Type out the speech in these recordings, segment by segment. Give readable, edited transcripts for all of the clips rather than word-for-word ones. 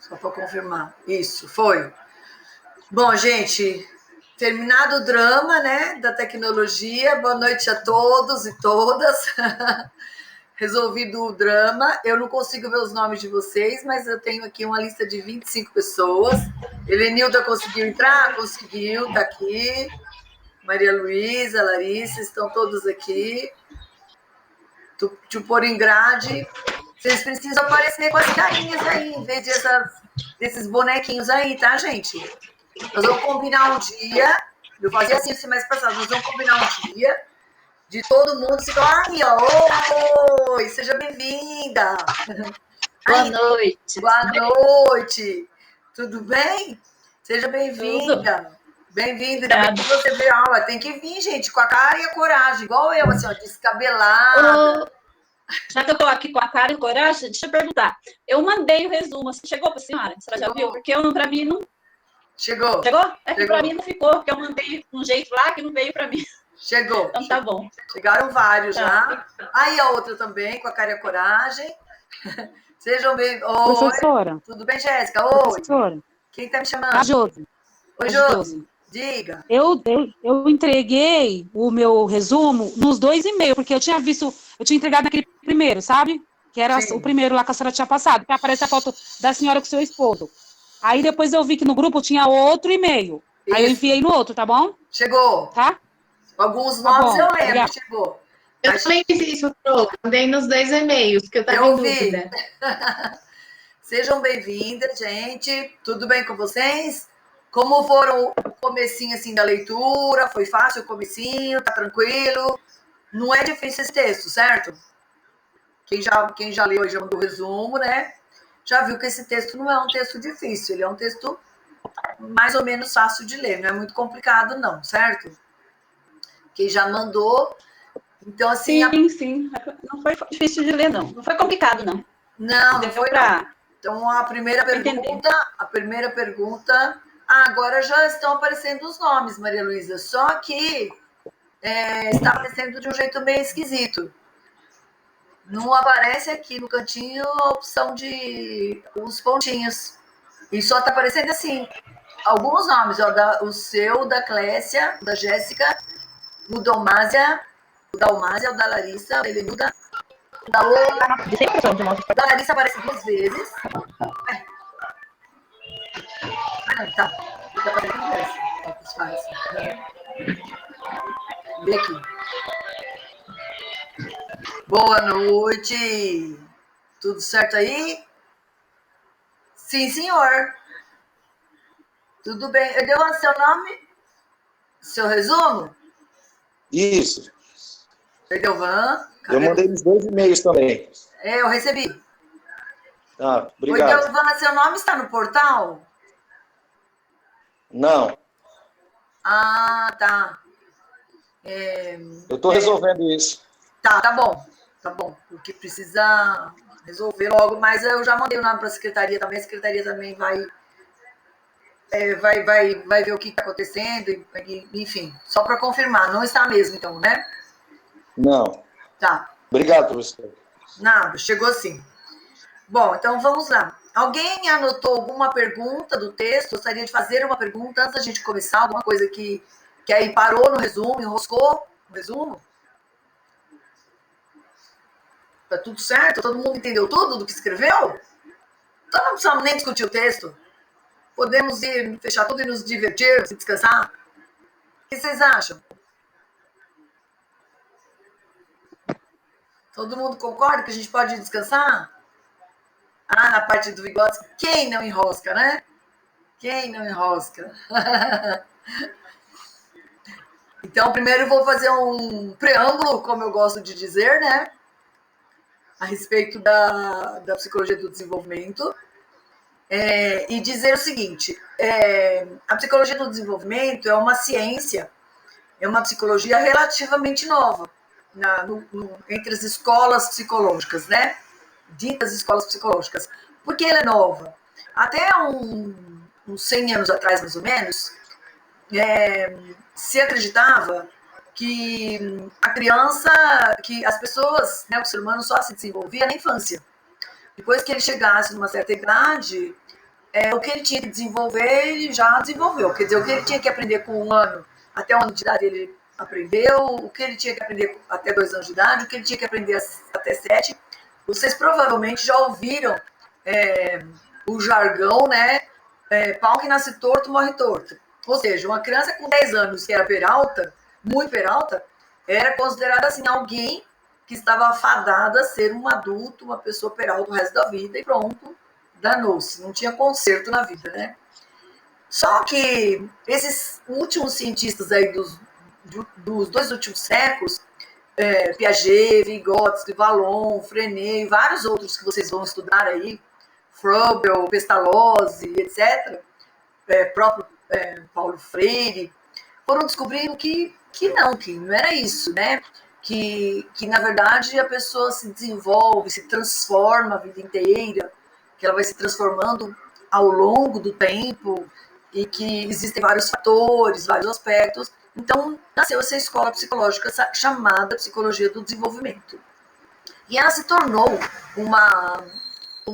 Só para confirmar. Isso, foi. Bom, gente, terminado o drama, né, da tecnologia, boa noite a todos e todas. Resolvido o drama, eu não consigo ver os nomes de vocês, mas eu tenho aqui uma lista de 25 pessoas. Helenilda conseguiu entrar? Conseguiu, tá aqui. Maria Luísa, Larissa, estão todos aqui. Tupor em grade. Vocês precisam aparecer com as carinhas aí, em vez desses bonequinhos aí, tá, gente? Nós vamos combinar um dia. Eu fazia assim semestre passado. Nós vamos combinar um dia de todo mundo se falar aí, ó. Oi, seja bem-vinda. Boa noite. Boa noite. Tudo bem? Seja bem-vinda. Bem-vinda. Ainda bem que você veio a aula. Tem que vir, gente, com a cara e a coragem, igual eu, assim, ó, descabelada. Já que eu tô aqui com a cara e a coragem, deixa eu perguntar. Eu mandei o resumo. Você chegou para a senhora? A senhora já viu? Porque para mim não. Chegou. Chegou? É que para mim não ficou, porque eu mandei um jeito lá que não veio para mim. Chegou. Então tá bom. Chegaram vários já. Aí a outra também, com a cara e a coragem. Sejam bem. Oi. Professora. Tudo bem, Jéssica? Oi. Professora. Quem tá me chamando? A Josi. Oi, Josi. Diga. Eu entreguei o meu resumo nos 2 e-mails, porque eu tinha entregado naquele primeiro, sabe? Que era o primeiro lá que a senhora tinha passado, que aparece a foto da senhora com o seu esposo. Aí depois eu vi que no grupo tinha outro e-mail. Aí eu enviei no outro, tá bom? Chegou. Tá? Alguns nomes eu lembro, obrigada. Chegou. Eu também fiz isso, mandei nos 2 e-mails, porque eu estava em dúvida. Sejam bem-vindas, gente. Tudo bem com vocês? Como foram o comecinho assim da leitura? Foi fácil o comecinho? Tá tranquilo? Não é difícil esse texto, certo? Quem já leu e já mandou o resumo, né? Já viu que esse texto não é um texto difícil. Ele é um texto mais ou menos fácil de ler. Não é muito complicado, não, certo? Quem já mandou... Então, assim... Sim. Não foi difícil de ler, não. Não foi complicado, não. Não foi pra... Então, a primeira pergunta... agora já estão aparecendo os nomes, Maria Luísa. Só que está aparecendo de um jeito meio esquisito. Não aparece aqui no cantinho a opção de os pontinhos. E só está aparecendo assim. Alguns nomes. Ó, o seu, da Clécia, da Jéssica, o da Almásia, o da Larissa, da Helenilda, da Larissa aparece 2 vezes. Tá. Fica aparecendo 2 vezes. Vê aqui. Boa noite. Tudo certo aí? Sim, senhor. Tudo bem. Eu dei o seu nome? Seu resumo? Isso. Edelvan. Eu mandei nos 2 e-mails também. Eu recebi. Ah, obrigado. Edelvan, seu nome está no portal? Não. Ah, tá. Eu estou resolvendo isso. Tá bom. Tá bom. Porque precisa resolver logo, mas eu já mandei o nome para a secretaria também. A secretaria também vai ver o que está acontecendo, enfim, só para confirmar. Não está mesmo, então, né? Não. Tá. Obrigado, professor. Nada, chegou sim. Bom, então vamos lá. Alguém anotou alguma pergunta do texto? Gostaria de fazer uma pergunta antes da gente começar? Alguma coisa que aí parou no resumo, enroscou no resumo? Tá tudo certo? Todo mundo entendeu tudo do que escreveu? Então não precisamos nem discutir o texto. Podemos ir, fechar tudo e nos divertir, se descansar? O que vocês acham? Todo mundo concorda que a gente pode descansar? Ah, na parte do Vygotsky, quem não enrosca, né? Quem não enrosca? Então, primeiro eu vou fazer um preâmbulo, como eu gosto de dizer, né? A respeito da psicologia do desenvolvimento. E dizer o seguinte, a psicologia do desenvolvimento é uma ciência, é uma psicologia relativamente nova entre as escolas psicológicas, né? Ditas escolas psicológicas. Por que ela é nova? Até uns 100 anos atrás, mais ou menos, se acreditava que a criança, que as pessoas, né, o ser humano só se desenvolvia na infância. Depois que ele chegasse numa certa idade, o que ele tinha que desenvolver, ele já desenvolveu. Quer dizer, o que ele tinha que aprender com 1 ano, até 1 ano de idade, ele aprendeu. O que ele tinha que aprender até 2 anos de idade, o que ele tinha que aprender até 7. Vocês provavelmente já ouviram o jargão, né? Pau que nasce torto, morre torto. Ou seja, uma criança com 10 anos que era peralta, muito peralta, era considerada assim alguém que estava fadada a ser um adulto, uma pessoa peralta o resto da vida, e pronto, danou-se, não tinha conserto na vida, né? Só que esses últimos cientistas aí dos 2 últimos séculos, Piaget, Vygotsky, Vallon, Freinet e vários outros que vocês vão estudar aí, Froebel, Pestalozzi, etc., próprio Paulo Freire, foram descobrindo que não era isso, né? Que na verdade a pessoa se desenvolve, se transforma a vida inteira, que ela vai se transformando ao longo do tempo e que existem vários fatores, vários aspectos. Então, nasceu essa escola psicológica chamada Psicologia do Desenvolvimento. E ela se tornou uma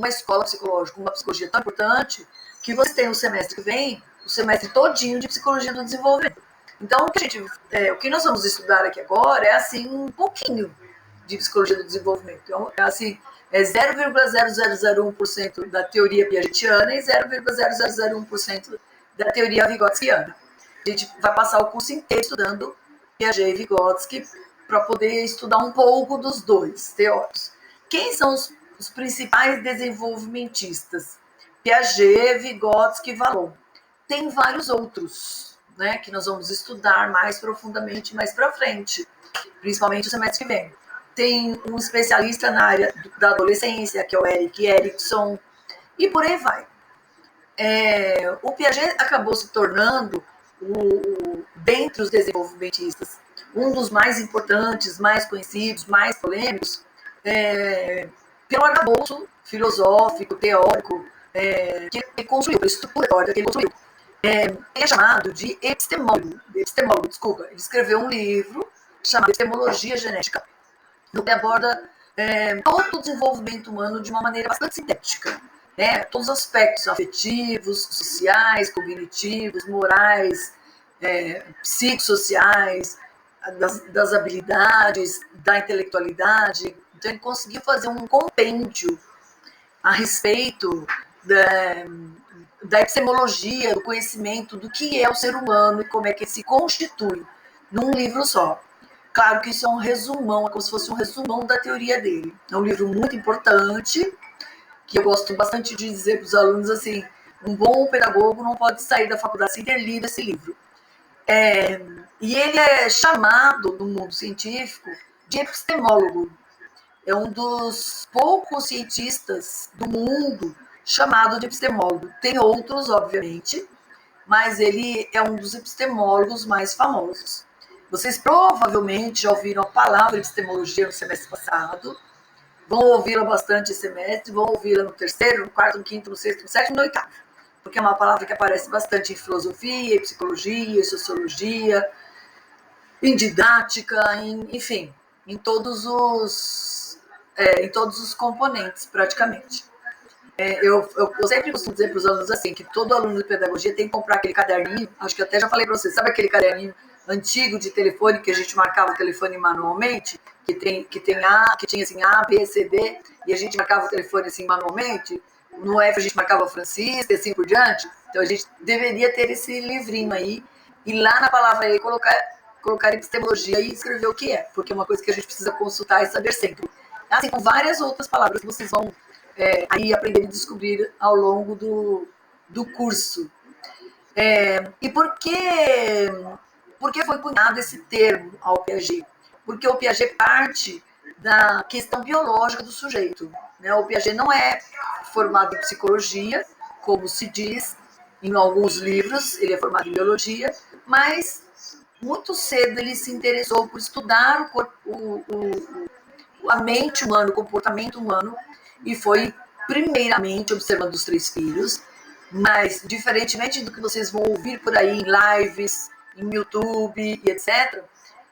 escola psicológica, uma psicologia tão importante que você tem o semestre que vem, o semestre todinho de Psicologia do Desenvolvimento. Então, o que nós vamos estudar aqui agora é, assim, um pouquinho de Psicologia do Desenvolvimento. Então, assim, 0,0001% da teoria piagetiana e 0,0001% da teoria vigotskiana. A gente vai passar o curso inteiro estudando Piaget e Vygotsky para poder estudar um pouco dos dois teóricos. Quem são os principais desenvolvimentistas? Piaget, Vygotsky e Vallon. Tem vários outros, né, que nós vamos estudar mais profundamente mais para frente, principalmente o semestre que vem. Tem um especialista na área da adolescência, que é o Erik Erikson, e por aí vai. O Piaget acabou se tornando, dentre os desenvolvimentistas, um dos mais importantes, mais conhecidos, mais polêmicos, pelo arcabouço filosófico, teórico, que ele construiu, pela estrutura teórica que ele construiu. Ele é chamado de epistemólogo, desculpa. Ele escreveu um livro chamado Epistemologia Genética, no que aborda todo o desenvolvimento humano de uma maneira bastante sintética. Todos os aspectos afetivos, sociais, cognitivos, morais, psicossociais, das habilidades, da intelectualidade. Então, ele conseguiu fazer um compêndio a respeito da epistemologia, do conhecimento do que é o ser humano e como é que ele se constitui num livro só. Claro que isso é um resumão, é como se fosse um resumão da teoria dele. É um livro muito importante, que eu gosto bastante de dizer para os alunos assim, um bom pedagogo não pode sair da faculdade sem ter lido esse livro. E ele é chamado, no mundo científico, de epistemólogo. É um dos poucos cientistas do mundo chamado de epistemólogo. Tem outros, obviamente, mas ele é um dos epistemólogos mais famosos. Vocês provavelmente já ouviram a palavra epistemologia no semestre passado, vão ouvi-la bastante esse semestre, vão ouvi-la no terceiro, no quarto, no quinto, no sexto, no sétimo e no oitavo, porque é uma palavra que aparece bastante em filosofia, em psicologia, em sociologia, em didática, enfim, em todos os componentes, praticamente. Eu sempre costumo dizer para os alunos assim, que todo aluno de pedagogia tem que comprar aquele caderninho, acho que eu até já falei para vocês, sabe aquele caderninho antigo de telefone que a gente marcava o telefone manualmente, que tinha assim A, B, C, D, e a gente marcava o telefone assim manualmente, no F a gente marcava Francisco e assim por diante. Então a gente deveria ter esse livrinho aí, e lá na palavra aí colocar epistemologia e escrever o que é, porque é uma coisa que a gente precisa consultar e saber sempre. Assim, com várias outras palavras que vocês vão aí aprender e descobrir ao longo do curso. E por que foi cunhado esse termo ao Piaget? Porque o Piaget parte da questão biológica do sujeito. O Piaget não é formado em psicologia, como se diz em alguns livros, ele é formado em biologia, mas muito cedo ele se interessou por estudar a mente humana, o comportamento humano, e foi primeiramente observando os 3 filhos, mas diferentemente do que vocês vão ouvir por aí em lives, em YouTube e etc.,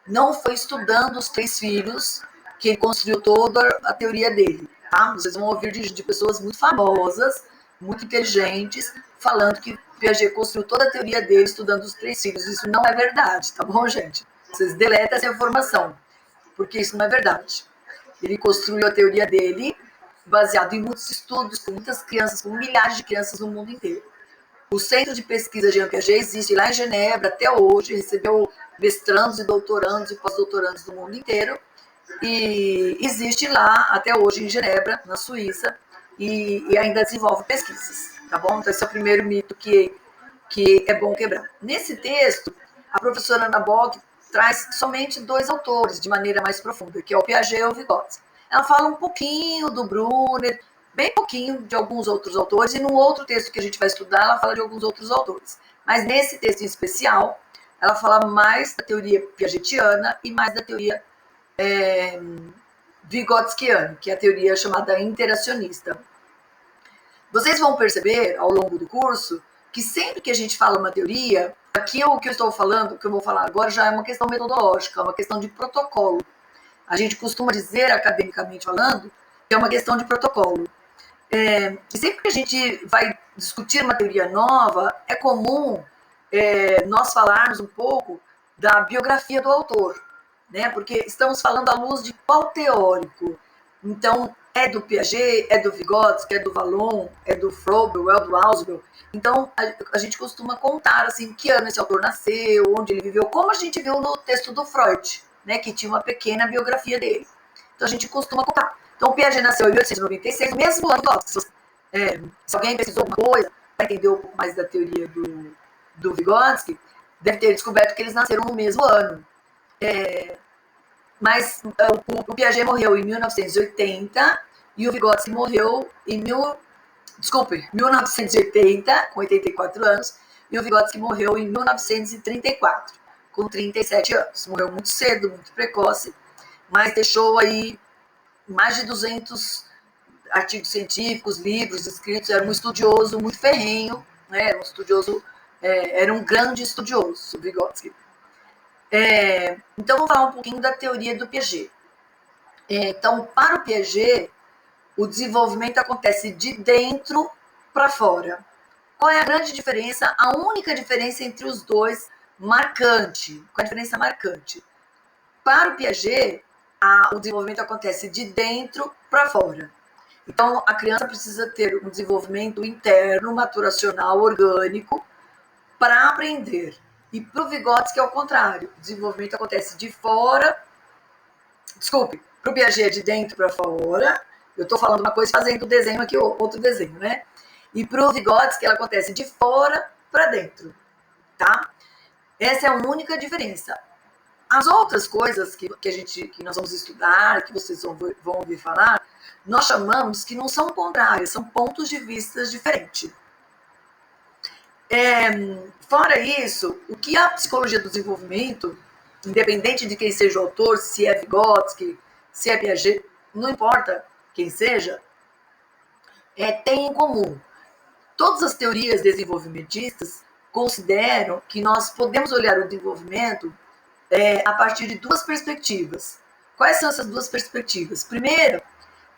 não foi estudando os 3 filhos que ele construiu toda a teoria dele. Tá? Vocês vão ouvir de pessoas muito famosas, muito inteligentes, falando que Piaget construiu toda a teoria dele estudando os 3 filhos. Isso não é verdade, tá bom, gente? Vocês deletam essa informação, porque isso não é verdade. Ele construiu a teoria dele baseado em muitos estudos, com muitas crianças, com milhares de crianças no mundo inteiro. O Centro de Pesquisa Jean Piaget existe lá em Genebra até hoje, recebeu mestrandos e doutorandos e pós-doutorandos do mundo inteiro, e existe lá até hoje em Genebra, na Suíça, e ainda desenvolve pesquisas, tá bom? Então esse é o primeiro mito que é bom quebrar. Nesse texto, a professora Ana Bock traz somente 2 autores de maneira mais profunda, que é o Piaget e o Vygotsky. Ela fala um pouquinho do Brunner, bem pouquinho de alguns outros autores, e no outro texto que a gente vai estudar, ela fala de alguns outros autores. Mas nesse texto em especial, ela fala mais da teoria piagetiana e mais da teoria vygotskiana, que é a teoria chamada interacionista. Vocês vão perceber, ao longo do curso, que sempre que a gente fala uma teoria, aqui o que eu estou falando, o que eu vou falar agora, já é uma questão metodológica, é uma questão de protocolo. A gente costuma dizer, academicamente falando, que é uma questão de protocolo. E sempre que a gente vai discutir uma teoria nova, é comum nós falarmos um pouco da biografia do autor, né? Porque estamos falando à luz de qual teórico. Então, é do Piaget, é do Vygotsky, é do Vallon, é do Froebel, é do Ausubel. Então, a gente costuma contar assim, que ano esse autor nasceu, onde ele viveu, como a gente viu no texto do Freud, né? Que tinha uma pequena biografia dele. Então, a gente costuma contar. Então, o Piaget nasceu em 1896, no mesmo ano do Vygotsky. Se alguém pesquisou alguma coisa para entender um pouco mais da teoria do Vygotsky, deve ter descoberto que eles nasceram no mesmo ano. Mas o Piaget morreu em 1980 e o Vygotsky morreu em 1980, com 84 anos, e o Vygotsky morreu em 1934, com 37 anos. Morreu muito cedo, muito precoce, mas deixou aí mais de 200 artigos científicos, livros escritos. Era um estudioso muito ferrenho, né? Era um grande estudioso, o Vygotsky. Então, vamos falar um pouquinho da teoria do Piaget. Então, para o Piaget, o desenvolvimento acontece de dentro para fora. Qual é a grande diferença? A única diferença entre os dois, marcante. Qual é a diferença marcante? Para o Piaget, o desenvolvimento acontece de dentro para fora. Então, a criança precisa ter um desenvolvimento interno, maturacional, orgânico, para aprender. E para o Vygotsky é o contrário. O desenvolvimento acontece de fora. Desculpe, para o Piaget é de dentro para fora. Eu estou falando uma coisa fazendo desenho aqui, outro desenho, né? E para o Vygotsky ela acontece de fora para dentro, tá? Essa é a única diferença. As outras coisas que nós vamos estudar, que vocês vão ouvir falar, nós chamamos que não são contrárias, são pontos de vista diferentes. Fora isso, o que a psicologia do desenvolvimento, independente de quem seja o autor, se é Vygotsky, se é Piaget, não importa quem seja, tem em comum. Todas as teorias desenvolvimentistas consideram que nós podemos olhar o desenvolvimento a partir de 2 perspectivas. Quais são essas 2 perspectivas? Primeiro,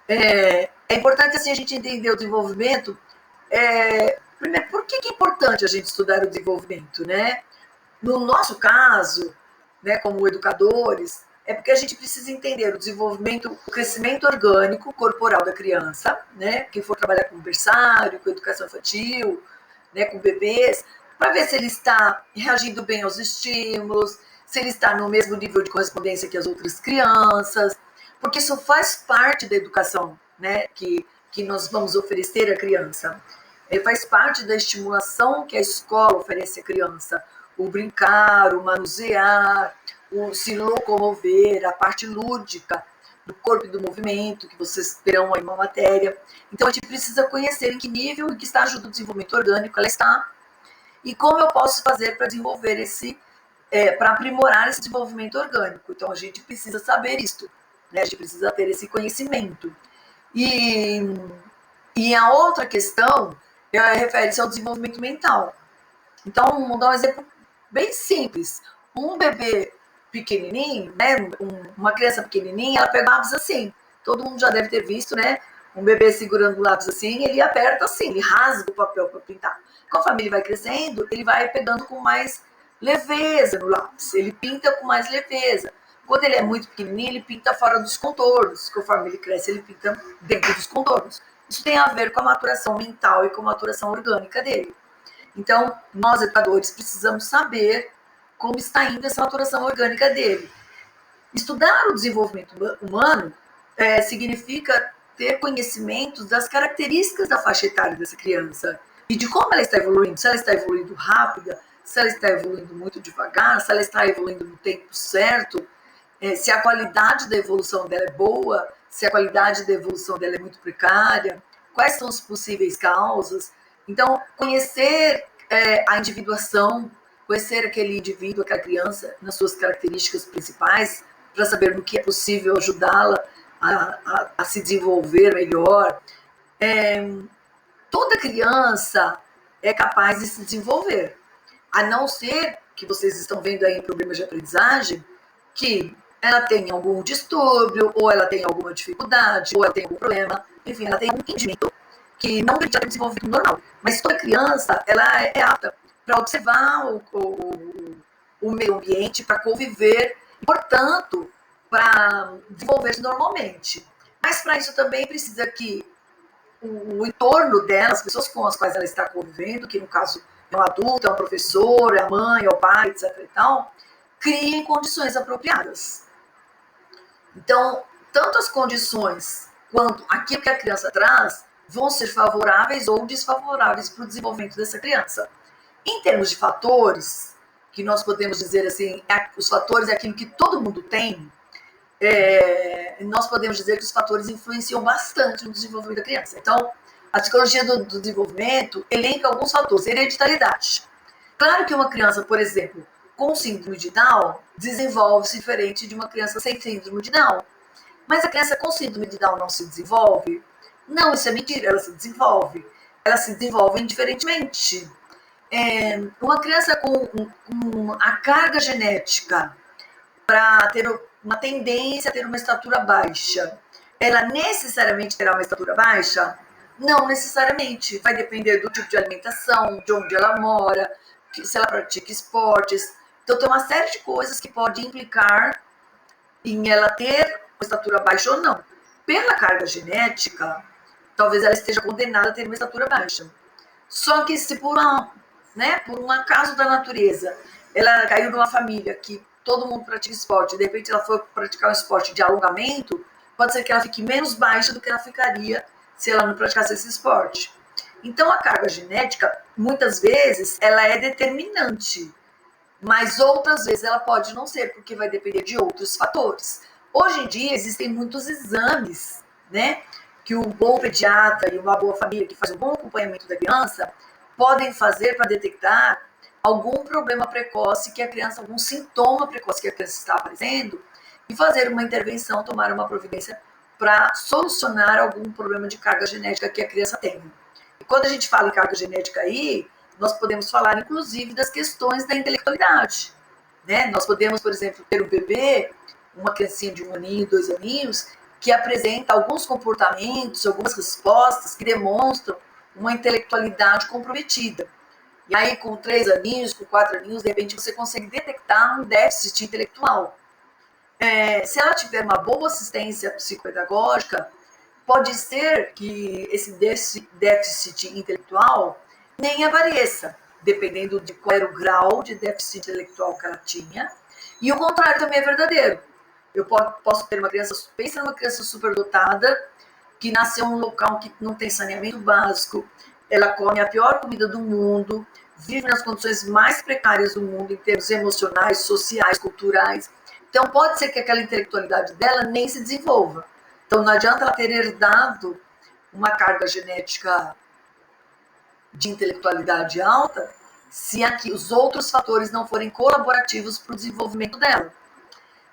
é importante assim, a gente entender o desenvolvimento. Primeiro, por que é importante a gente estudar o desenvolvimento, né? No nosso caso, né, como educadores, é porque a gente precisa entender o desenvolvimento, o crescimento orgânico corporal da criança, né? Quem for trabalhar com berçário, com educação infantil, né, com bebês, para ver se ele está reagindo bem aos estímulos, se ele está no mesmo nível de correspondência que as outras crianças, porque isso faz parte da educação, né, que nós vamos oferecer à criança. Faz parte da estimulação que a escola oferece à criança. O brincar, o manusear, o se locomover, a parte lúdica do corpo e do movimento, que vocês terão aí uma matéria. Então, a gente precisa conhecer em que nível, em que estágio do desenvolvimento orgânico ela está e como eu posso fazer para desenvolver para aprimorar esse desenvolvimento orgânico. Então, a gente precisa saber isso, né? A gente precisa ter esse conhecimento. E a outra questão refere-se ao desenvolvimento mental. Então, vamos dar um exemplo bem simples. Um bebê pequenininho, né, uma criança pequenininha, ela pega lápis assim. Todo mundo já deve ter visto, né, Um bebê segurando o lápis assim, ele aperta assim, ele rasga o papel para pintar. Conforme ele vai crescendo, ele vai pegando com mais leveza no lápis, ele pinta com mais leveza. Quando ele é muito pequenininho, ele pinta fora dos contornos. Conforme ele cresce, ele pinta dentro dos contornos. Isso tem a ver com a maturação mental e com a maturação orgânica dele. Então, nós, educadores, precisamos saber como está indo essa maturação orgânica dele. Estudar o desenvolvimento humano significa ter conhecimentos das características da faixa etária dessa criança e de como ela está evoluindo, se ela está evoluindo rápida, se ela está evoluindo muito devagar, se ela está evoluindo no tempo certo, se a qualidade da evolução dela é boa, se a qualidade da evolução dela é muito precária, quais são as possíveis causas. Então, conhecer a individuação, conhecer aquele indivíduo, aquela criança, nas suas características principais, para saber no que é possível ajudá-la a se desenvolver melhor. Toda criança é capaz de se desenvolver, a não ser que vocês estão vendo aí em problemas de aprendizagem, que ela tem algum distúrbio, ou ela tem alguma dificuldade, ou ela tem algum problema, enfim, ela tem um impedimento que não permite ela desenvolvimento normal. Mas toda criança, ela é apta para observar o meio ambiente, para conviver, e, portanto, para desenvolver-se normalmente. Mas para isso também precisa que o entorno dela, as pessoas com as quais ela está convivendo, que no caso é um adulto, é um professor, é a mãe, é o pai, etc. e tal, criem condições apropriadas. Então, tanto as condições quanto aquilo que a criança traz vão ser favoráveis ou desfavoráveis para o desenvolvimento dessa criança. Em termos de fatores, que nós podemos dizer assim, os fatores é aquilo que todo mundo tem, nós podemos dizer que os fatores influenciam bastante no desenvolvimento da criança. Então, a psicologia do desenvolvimento elenca alguns fatores. Hereditariedade. Claro que uma criança, por exemplo, com síndrome de Down, desenvolve-se diferente de uma criança sem síndrome de Down. Mas a criança com síndrome de Down não se desenvolve? Não, isso é mentira, ela se desenvolve. Ela se desenvolve indiferentemente. Uma criança com a carga genética para ter uma tendência a ter uma estatura baixa, ela necessariamente terá uma estatura baixa? Não necessariamente. Vai depender do tipo de alimentação, de onde ela mora, se ela pratica esportes. Então, tem uma série de coisas que podem implicar em ela ter uma estatura baixa ou não. Pela carga genética, talvez ela esteja condenada a ter uma estatura baixa. Só que se por um acaso da natureza, ela caiu numa família que todo mundo pratica esporte, de repente ela foi praticar um esporte de alongamento, pode ser que ela fique menos baixa do que ela ficaria se ela não praticasse esse esporte. Então, a carga genética, muitas vezes, ela é determinante, mas outras vezes ela pode não ser, porque vai depender de outros fatores. Hoje em dia, existem muitos exames, que um bom pediatra e uma boa família que faz um bom acompanhamento da criança podem fazer para detectar algum problema precoce que a criança, algum sintoma precoce que a criança está aparecendo e fazer uma intervenção, tomar uma providência para solucionar algum problema de carga genética que a criança tem. E quando a gente fala em carga genética aí, nós podemos falar, inclusive, das questões da intelectualidade. Nós podemos, por exemplo, ter um bebê, uma criancinha de 1 aninho, 2 aninhos, que apresenta alguns comportamentos, algumas respostas que demonstram uma intelectualidade comprometida. E aí, com 3 aninhos, com 4 aninhos, de repente você consegue detectar um déficit intelectual. Se ela tiver uma boa assistência psicopedagógica, pode ser que esse déficit intelectual nem apareça, dependendo de qual era o grau de déficit intelectual que ela tinha. E o contrário também é verdadeiro. Eu posso ter uma criança, pensa numa criança superdotada, que nasceu em um local que não tem saneamento básico, ela come a pior comida do mundo, vive nas condições mais precárias do mundo, em termos emocionais, sociais, culturais. Então, pode ser que aquela intelectualidade dela nem se desenvolva. Então, não adianta ela ter herdado uma carga genética de intelectualidade alta se aqui os outros fatores não forem colaborativos para o desenvolvimento dela.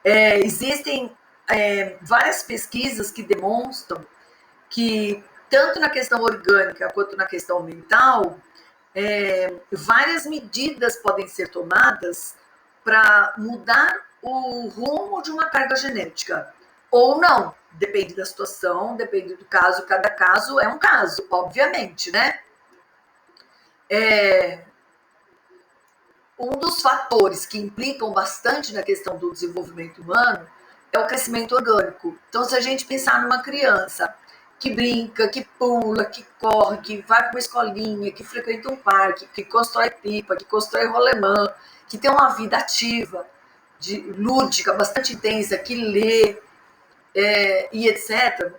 Existem várias pesquisas que demonstram que, tanto na questão orgânica quanto na questão mental, várias medidas podem ser tomadas para mudar o rumo de uma carga genética. ou não. Depende da situação, depende do caso, cada caso é um caso, obviamente, né? Um dos fatores que implicam bastante na questão do desenvolvimento humano é o crescimento orgânico. Então, se a gente pensar numa criança que brinca, que pula, que corre, que vai para uma escolinha, que frequenta um parque, que constrói pipa, que constrói rolemã, que tem uma vida ativa, lúdica, bastante intensa, que lê, e etc.,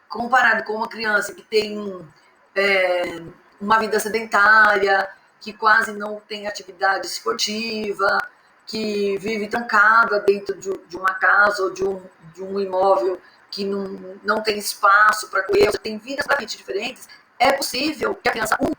comparado com uma criança que tem uma vida sedentária, que quase não tem atividade esportiva, que vive trancada dentro de uma casa ou de um imóvel que não tem espaço para correr, tem vidas completamente diferentes, é possível que a criança 1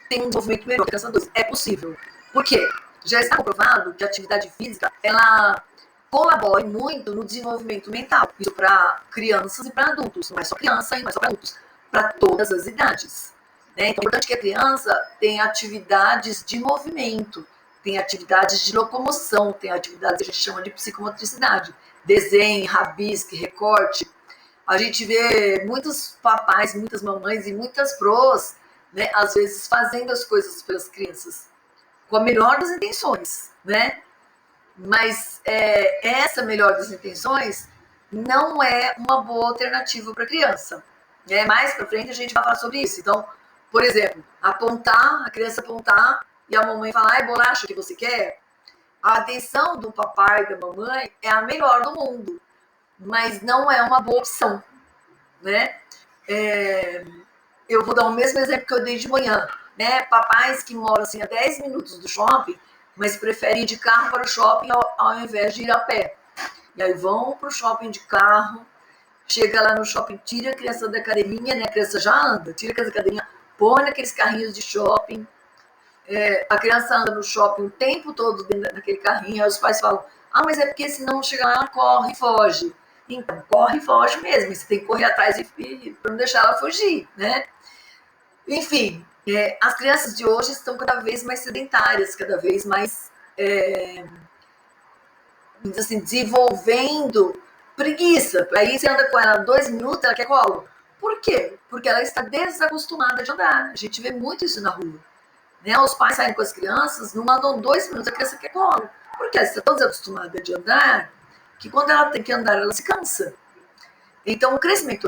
tenha um desenvolvimento melhor que a criança 2. É possível. Por quê? Já está comprovado que a atividade física, ela colabore muito no desenvolvimento mental. Isso para crianças e para adultos. Não é só criança e não é só para adultos. Para todas as idades. Né? Então, é importante que a criança tenha atividades de movimento, tem atividades de locomoção, tem atividades que a gente chama de psicomotricidade. Desenho, rabisque, recorte. A gente vê muitos papais, muitas mamães e muitas prós, né, às vezes fazendo as coisas pelas crianças com a melhor das intenções, né? Mas essa melhor das intenções não é uma boa alternativa para a criança. Mais para frente a gente vai falar sobre isso. Então, por exemplo, a criança apontar e a mamãe falar, bolacha que você quer? A atenção do papai e da mamãe é a melhor do mundo, mas não é uma boa opção, né? Eu vou dar o mesmo exemplo que eu dei de manhã, né? Papais que moram assim, a 10 minutos do shopping, mas preferem ir de carro para o shopping ao invés de ir a pé. E aí vão para o shopping de carro, chega lá no shopping, tira a criança da academia, né? A criança já anda, tira a criança da academia, põe naqueles carrinhos de shopping, a criança anda no shopping o tempo todo dentro daquele carrinho, aí os pais falam, mas é porque senão chega lá, ela corre e foge. Então, corre e foge mesmo, você tem que correr atrás para não deixar ela fugir, né? Enfim, as crianças de hoje estão cada vez mais sedentárias, cada vez mais assim, desenvolvendo preguiça. Aí você anda com ela 2 minutos, ela quer colo. Por quê? Porque ela está desacostumada de andar. A gente vê muito isso na rua. Né? Os pais saem com as crianças, não andam 2 minutos, a criança quer colo. Porque ela está tão desacostumada de andar que quando ela tem que andar, ela se cansa. Então, o crescimento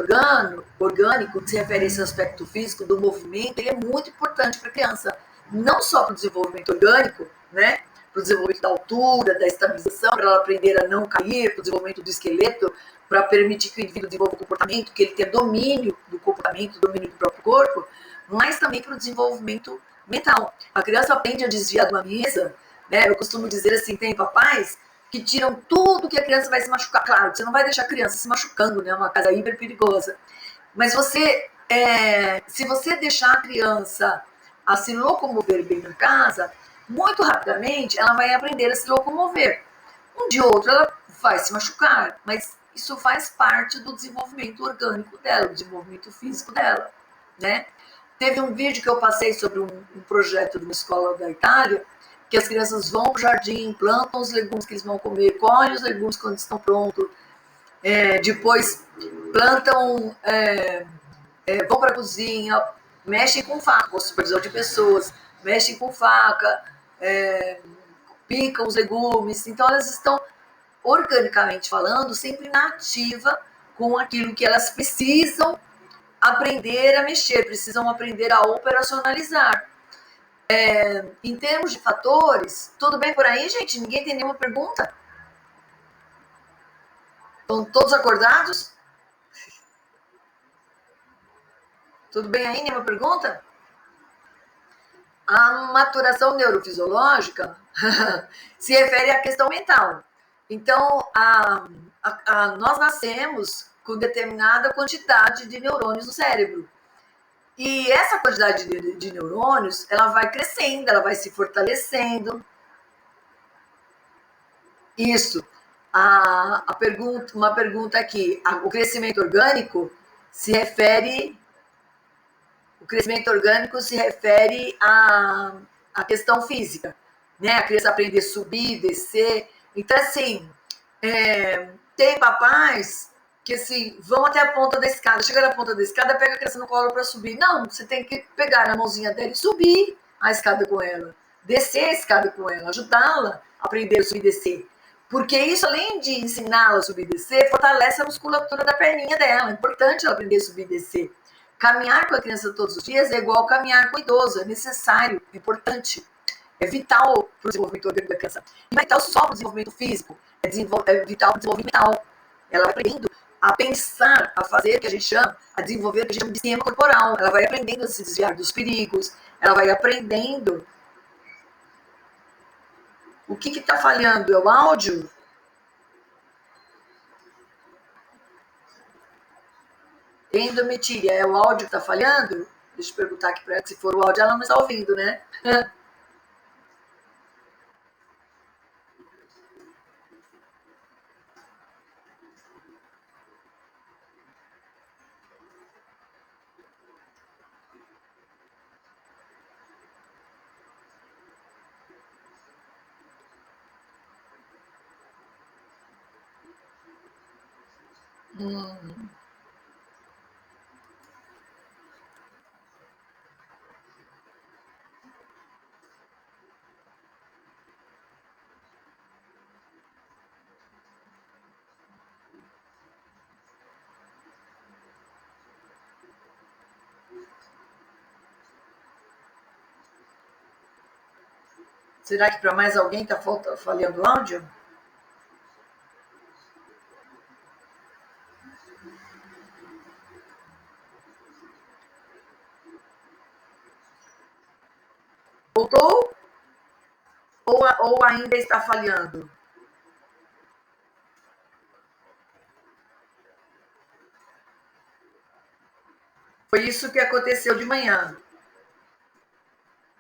orgânico, que se refere a esse aspecto físico do movimento, ele é muito importante para a criança. Não só para o desenvolvimento orgânico, né? Para o desenvolvimento da altura, da estabilização, para ela aprender a não cair, para o desenvolvimento do esqueleto, para permitir que o indivíduo desenvolva o comportamento, que ele tenha domínio do comportamento, domínio do próprio corpo, mas também para o desenvolvimento mental. A criança aprende a desviar de uma mesa, né? Eu costumo dizer assim, tem papais que tiram tudo que a criança vai se machucar. Claro, você não vai deixar a criança se machucando, né? É uma casa hiper perigosa. Mas se você deixar a criança a se locomover bem na casa, muito rapidamente ela vai aprender a se locomover. Um dia ou outro ela vai se machucar, mas isso faz parte do desenvolvimento orgânico dela, do desenvolvimento físico dela, né? Teve um vídeo que eu passei sobre um projeto de uma escola da Itália, que as crianças vão para o jardim, plantam os legumes que eles vão comer, colhem os legumes quando estão prontos, depois plantam, vão para a cozinha, mexem com faca, com supervisão de pessoas, mexem com faca, picam os legumes. Então, elas estão, organicamente falando, sempre na ativa com aquilo que elas precisam aprender a mexer, precisam aprender a operacionalizar. Em termos de fatores, tudo bem por aí, gente? Ninguém tem nenhuma pergunta? Estão todos acordados? Tudo bem aí? Nenhuma pergunta? A maturação neurofisiológica se refere à questão mental. Então, nós nascemos com determinada quantidade de neurônios no cérebro. E essa quantidade de neurônios, ela vai crescendo, ela vai se fortalecendo. Isso. Uma pergunta aqui. O crescimento orgânico se refere à questão física, né? A criança aprender a subir, descer. Então, assim, tem papais que assim, vão até a ponta da escada, chega na ponta da escada, pega a criança no colo para subir. Não, você tem que pegar na mãozinha dela e subir a escada com ela, descer a escada com ela, ajudá-la a aprender a subir e descer. Porque isso, além de ensiná-la a subir e descer, fortalece a musculatura da perninha dela. É importante ela aprender a subir e descer. Caminhar com a criança todos os dias é igual caminhar com o idoso, é necessário, é importante. É vital para o desenvolvimento da criança. E não é vital só para o desenvolvimento físico, é vital para o desenvolvimento mental. Ela vai aprendendo a pensar, a fazer o que a gente chama, a desenvolver o que a gente chama de sistema corporal. Ela vai aprendendo a se desviar dos perigos, ela vai aprendendo. O que está falhando? É o áudio? Endometília, é o áudio que está falhando? Deixa eu perguntar aqui para ela, se for o áudio, ela não está ouvindo, né? Será que para mais alguém está falhando o áudio? Voltou? Ou ainda está falhando? Foi isso que aconteceu de manhã.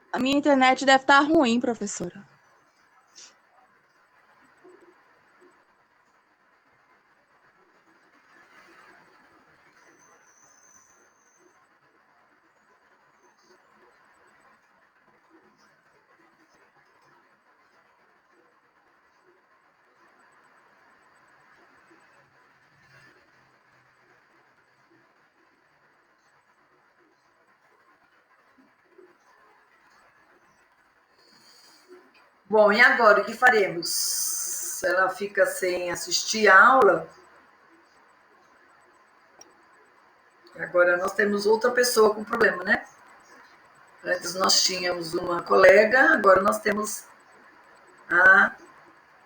A minha internet deve estar ruim, professora. Bom, e agora o que faremos? Ela fica sem assistir a aula? Agora nós temos outra pessoa com problema, né? Antes nós tínhamos uma colega, agora nós temos a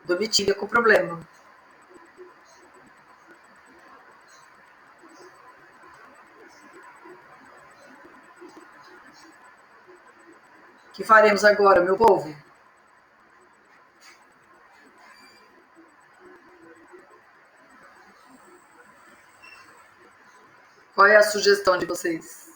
Domitília com problema. O que faremos agora, meu povo? Qual é a sugestão de vocês?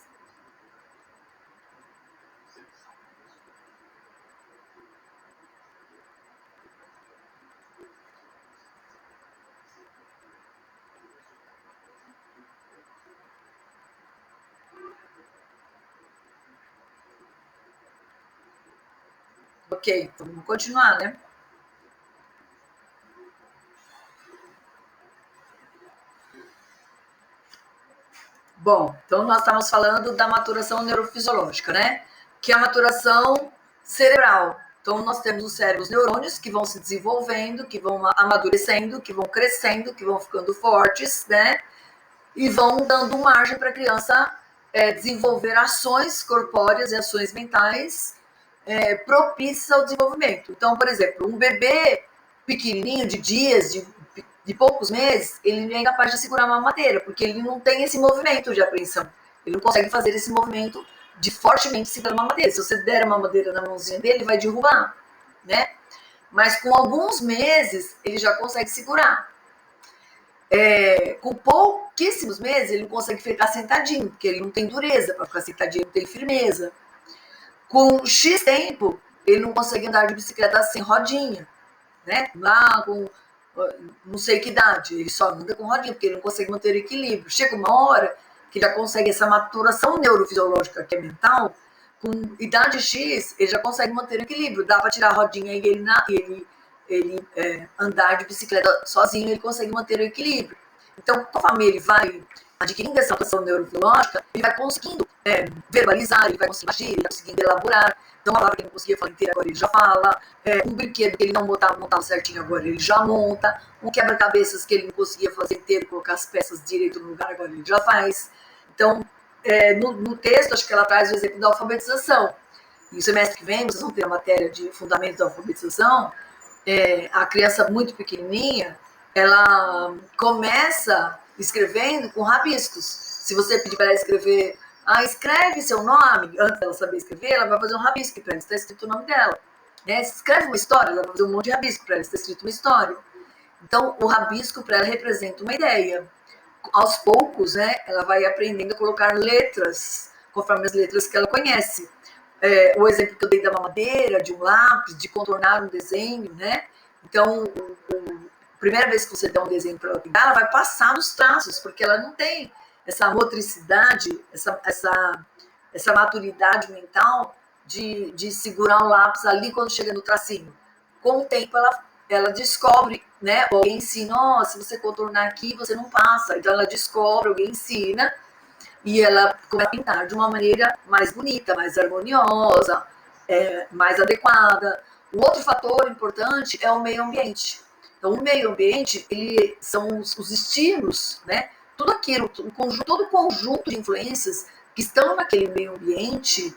Ok, então vamos continuar, né? Bom, então nós estamos falando da maturação neurofisiológica, né? Que é a maturação cerebral. Então nós temos o cérebro, os neurônios que vão se desenvolvendo, que vão amadurecendo, que vão crescendo, que vão ficando fortes, né? E vão dando margem para a criança desenvolver ações corpóreas e ações mentais propícias ao desenvolvimento. Então, por exemplo, um bebê pequenininho de dias, de poucos meses, ele não é capaz de segurar uma mamadeira, porque ele não tem esse movimento de apreensão. Ele não consegue fazer esse movimento de fortemente segurar uma mamadeira. Se você der uma mamadeira na mãozinha dele, ele vai derrubar, né? Mas com alguns meses, ele já consegue segurar. Com pouquíssimos meses, ele não consegue ficar sentadinho, porque ele não tem dureza para ficar sentadinho, ele não tem firmeza. Com X tempo, ele não consegue andar de bicicleta sem rodinha, né? Lá com não sei que idade, ele só anda com rodinha, porque ele não consegue manter o equilíbrio. Chega uma hora que já consegue essa maturação neurofisiológica, que é mental, com idade X, ele já consegue manter o equilíbrio. Dá para tirar a rodinha e ele andar de bicicleta sozinho, ele consegue manter o equilíbrio. Então, conforme ele vai adquirindo essa atuação neurofisiológica, ele vai conseguindo verbalizar, ele vai conseguindo agir, ele vai conseguindo elaborar. Então, uma palavra que ele não conseguia falar inteira, agora ele já fala. Um brinquedo que ele não montava certinho, agora ele já monta. Um quebra-cabeças que ele não conseguia fazer inteiro, colocar as peças direito no lugar, agora ele já faz. Então, no texto, acho que ela traz o exemplo da alfabetização. E o semestre que vem, vocês vão ter a matéria de fundamentos da alfabetização. A criança muito pequenininha, ela começa escrevendo com rabiscos. Se você pedir para ela escrever, escreve seu nome, antes dela saber escrever, ela vai fazer um rabisco para ela, está escrito o nome dela. Né? Se escreve uma história, ela vai fazer um monte de rabisco para ela, está escrito uma história. Então, o rabisco para ela representa uma ideia. Aos poucos, né, ela vai aprendendo a colocar letras, conforme as letras que ela conhece. O exemplo que eu dei da mamadeira, de um lápis, de contornar um desenho, né? Então, a primeira vez que você dá um desenho para ela pintar, ela vai passar nos traços, porque ela não tem essa motricidade, essa maturidade mental de segurar um lápis ali quando chega no tracinho. Com o tempo, ela descobre, né? Alguém ensina, se você contornar aqui, você não passa. Então, ela descobre, alguém ensina, e ela começa a pintar de uma maneira mais bonita, mais harmoniosa, mais adequada. O outro fator importante é o meio ambiente. Então, o meio ambiente, são os estímulos, né? Tudo aquilo, todo o conjunto de influências que estão naquele meio ambiente,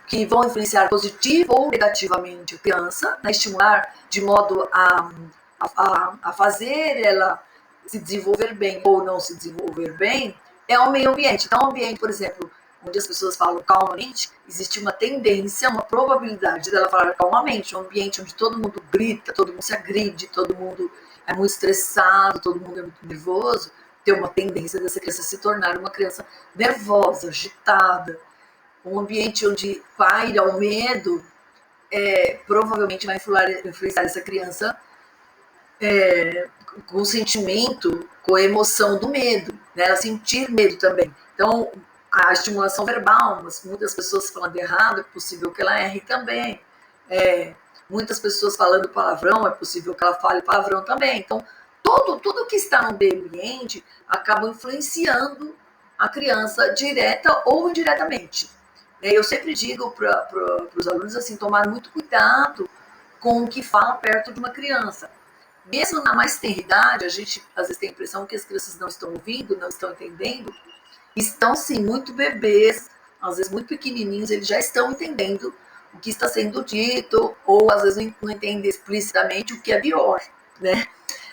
que vão influenciar positivo ou negativamente a criança, né? Estimular de modo a fazer ela se desenvolver bem ou não se desenvolver bem, é o meio ambiente. Então, o ambiente, por exemplo, onde as pessoas falam calmamente, existe uma tendência, uma probabilidade dela falar calmamente. Um ambiente onde todo mundo grita, todo mundo se agride, todo mundo é muito estressado, todo mundo é muito nervoso, tem uma tendência dessa criança se tornar uma criança nervosa, agitada. Um ambiente onde paira o medo, provavelmente vai influenciar essa criança com o sentimento, com a emoção do medo, né? Ela sentir medo também. Então, a estimulação verbal, mas muitas pessoas falando errado, é possível que ela erre também. Muitas pessoas falando palavrão, é possível que ela fale palavrão também. Então, tudo que está no meio ambiente acaba influenciando a criança direta ou indiretamente. Eu sempre digo para os alunos assim, tomar muito cuidado com o que fala perto de uma criança. Mesmo na mais tenra idade, a gente às vezes tem a impressão que as crianças não estão ouvindo, não estão entendendo. Estão sim, muito bebês, às vezes muito pequenininhos, eles já estão entendendo o que está sendo dito, ou às vezes não entendem explicitamente, o que é pior, né?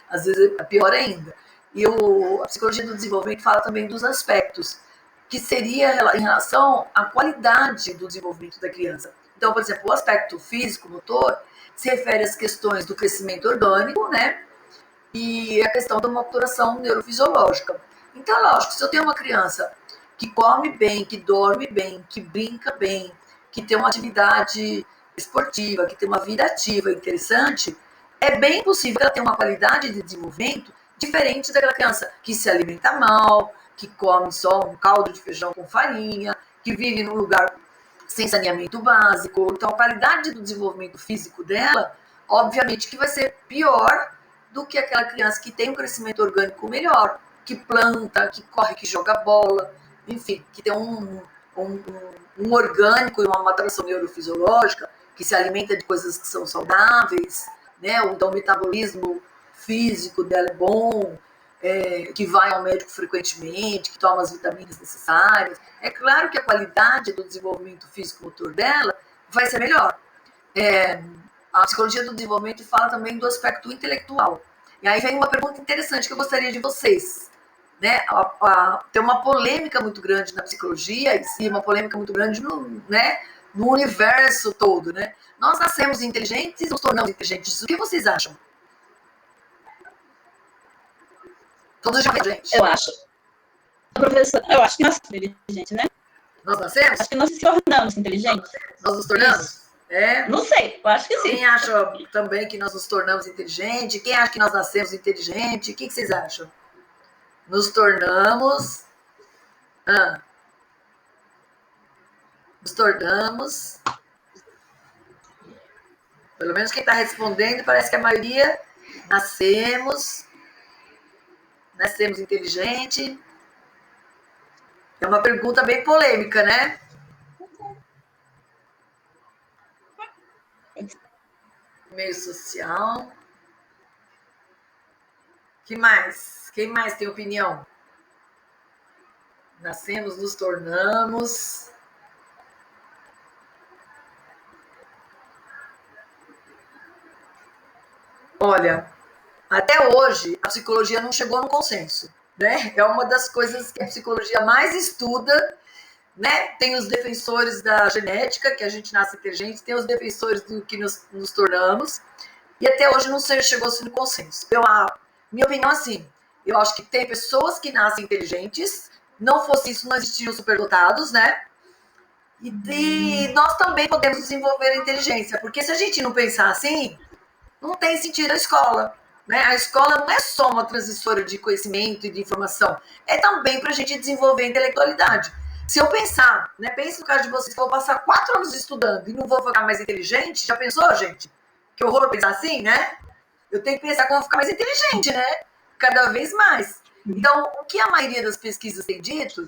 Às vezes é pior ainda. E a psicologia do desenvolvimento fala também dos aspectos, que seria em relação à qualidade do desenvolvimento da criança. Então, por exemplo, o aspecto físico, motor, se refere às questões do crescimento orgânico, né? E a questão da maturação neurofisiológica. Então, lógico, se eu tenho uma criança que come bem, que dorme bem, que brinca bem, que tem uma atividade esportiva, que tem uma vida ativa interessante, é bem possível que ela tenha uma qualidade de desenvolvimento diferente daquela criança que se alimenta mal, que come só um caldo de feijão com farinha, que vive num lugar sem saneamento básico. Então, a qualidade do desenvolvimento físico dela, obviamente que vai ser pior do que aquela criança que tem um crescimento orgânico melhor, que planta, que corre, que joga bola, enfim, que tem um orgânico e uma maturação neurofisiológica, que se alimenta de coisas que são saudáveis, né? Então, o metabolismo físico dela é bom, que vai ao médico frequentemente, que toma as vitaminas necessárias. É claro que a qualidade do desenvolvimento físico-motor dela vai ser melhor. A psicologia do desenvolvimento fala também do aspecto intelectual. E aí vem uma pergunta interessante que eu gostaria de vocês. Né? Tem uma polêmica muito grande na psicologia e uma polêmica muito grande no universo todo. Né? Nós nascemos inteligentes e nos tornamos inteligentes. O que vocês acham? Todos já gente. Eu acho. Professor, eu acho que nós somos inteligentes, né? Nós nascemos? Acho que nós nos tornamos inteligentes. Nós nos tornamos? Isso. Não sei, eu acho que sim. Quem acha também que nós nos tornamos inteligentes? Quem acha que nós nascemos inteligentes? O que vocês acham? Nos tornamos... Nos tornamos... Pelo menos quem está respondendo, parece que a maioria nascemos Nascemos inteligente? É uma pergunta bem polêmica, né? Meio social. Que mais? Quem mais tem opinião? Nascemos, nos tornamos. Olha, até hoje a psicologia não chegou no consenso, né? É uma das coisas que a psicologia mais estuda, né? Tem os defensores da genética, que a gente nasce inteligente, tem os defensores do que nos tornamos, e até hoje não chegou-se no consenso. Minha opinião, assim, eu acho que tem pessoas que nascem inteligentes, não fosse isso, não existiam superdotados, né? E nós também podemos desenvolver a inteligência, porque se a gente não pensar assim, não tem sentido a escola, né? A escola não é só uma transmissora de conhecimento e de informação, é também para a gente desenvolver a intelectualidade. Se eu pensar, né? Pense no caso de vocês, que eu vou passar 4 anos estudando e não vou ficar mais inteligente, já pensou, gente? Que horror pensar assim, né? Eu tenho que pensar que eu vou ficar mais inteligente, né? Cada vez mais. Então, o que a maioria das pesquisas tem dito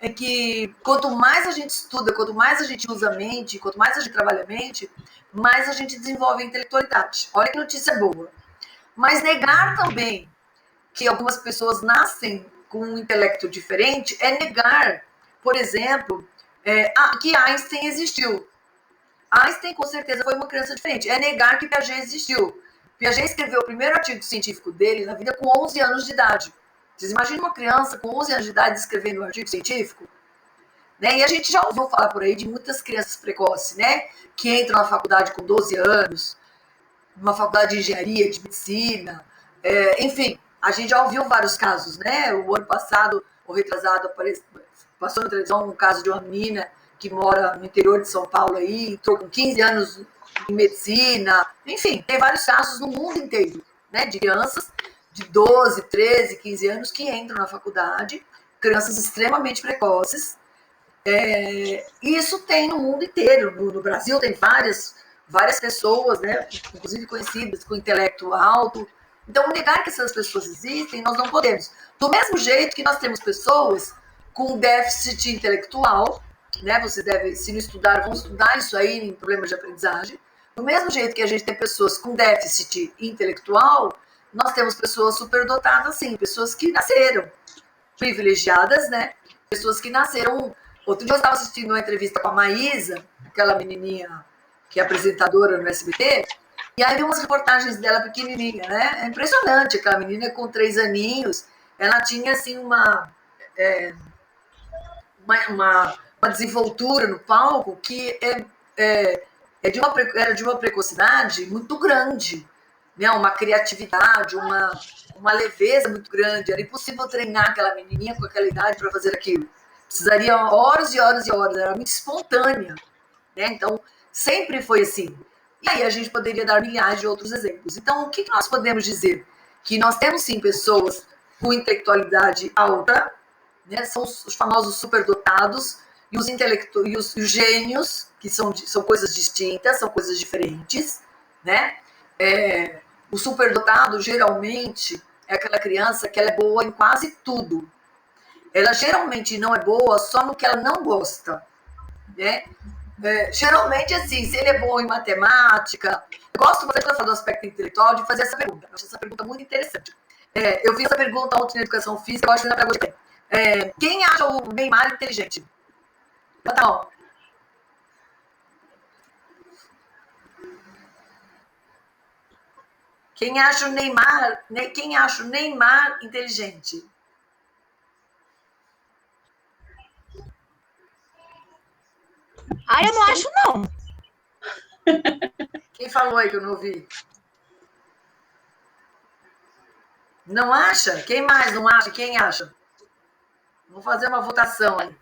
é que quanto mais a gente estuda, quanto mais a gente usa a mente, quanto mais a gente trabalha a mente, mais a gente desenvolve a intelectualidade. Olha que notícia boa. Mas negar também que algumas pessoas nascem com um intelecto diferente é negar, por exemplo, que Einstein existiu. Einstein, com certeza, foi uma criança diferente. É negar que Piaget existiu. Piaget escreveu o primeiro artigo científico dele na vida com 11 anos de idade. Vocês imaginam uma criança com 11 anos de idade escrevendo um artigo científico? Né? E a gente já ouviu falar por aí de muitas crianças precoces, né? Que entram na faculdade com 12 anos, numa faculdade de engenharia, de medicina, enfim, a gente já ouviu vários casos, né? O ano passado, ou retrasado, passou na televisão um caso de uma menina que mora no interior de São Paulo aí, entrou com 15 anos em medicina, enfim, tem vários casos no mundo inteiro, né? De crianças de 12, 13, 15 anos que entram na faculdade, crianças extremamente precoces. Isso tem no mundo inteiro. No Brasil tem várias pessoas, né, inclusive conhecidas com intelecto alto. Então, negar que essas pessoas existem, nós não podemos. Do mesmo jeito que nós temos pessoas com déficit intelectual, né, vocês devem, se não estudar, vão estudar isso aí em problemas de aprendizagem. Do mesmo jeito que a gente tem pessoas com déficit intelectual, nós temos pessoas superdotadas, sim, pessoas que nasceram privilegiadas, né, pessoas que nasceram. Outro dia eu estava assistindo uma entrevista com a Maísa, aquela menininha que é apresentadora no SBT, e aí vi umas reportagens dela pequenininha, né? É impressionante, aquela menina com 3 aninhos, ela tinha, assim, uma desenvoltura no palco que era de uma precocidade muito grande, né? Uma criatividade, uma leveza muito grande. Era impossível treinar aquela menininha com aquela idade para fazer aquilo. Precisaria horas e horas e horas, era muito espontânea, né? Então, sempre foi assim. E aí a gente poderia dar milhares de outros exemplos. Então, o que nós podemos dizer? Que nós temos, sim, pessoas com intelectualidade alta, né? São os famosos superdotados, e os gênios, que são coisas distintas, são coisas diferentes, né? O superdotado, geralmente, é aquela criança que ela é boa em quase tudo. Ela geralmente não é boa só no que ela não gosta, né? Geralmente, assim, se ele é bom em matemática... Eu gosto, quando eu falo do aspecto intelectual, de fazer essa pergunta. Eu acho essa pergunta muito interessante. Eu fiz essa pergunta ontem na educação física, eu acho que ainda gostei. Quem acha o Neymar inteligente? Bota a mão. Quem acha o Neymar inteligente? Eu não acho, não. Quem falou aí que eu não ouvi? Não acha? Quem mais não acha? Quem acha? Vou fazer uma votação aí.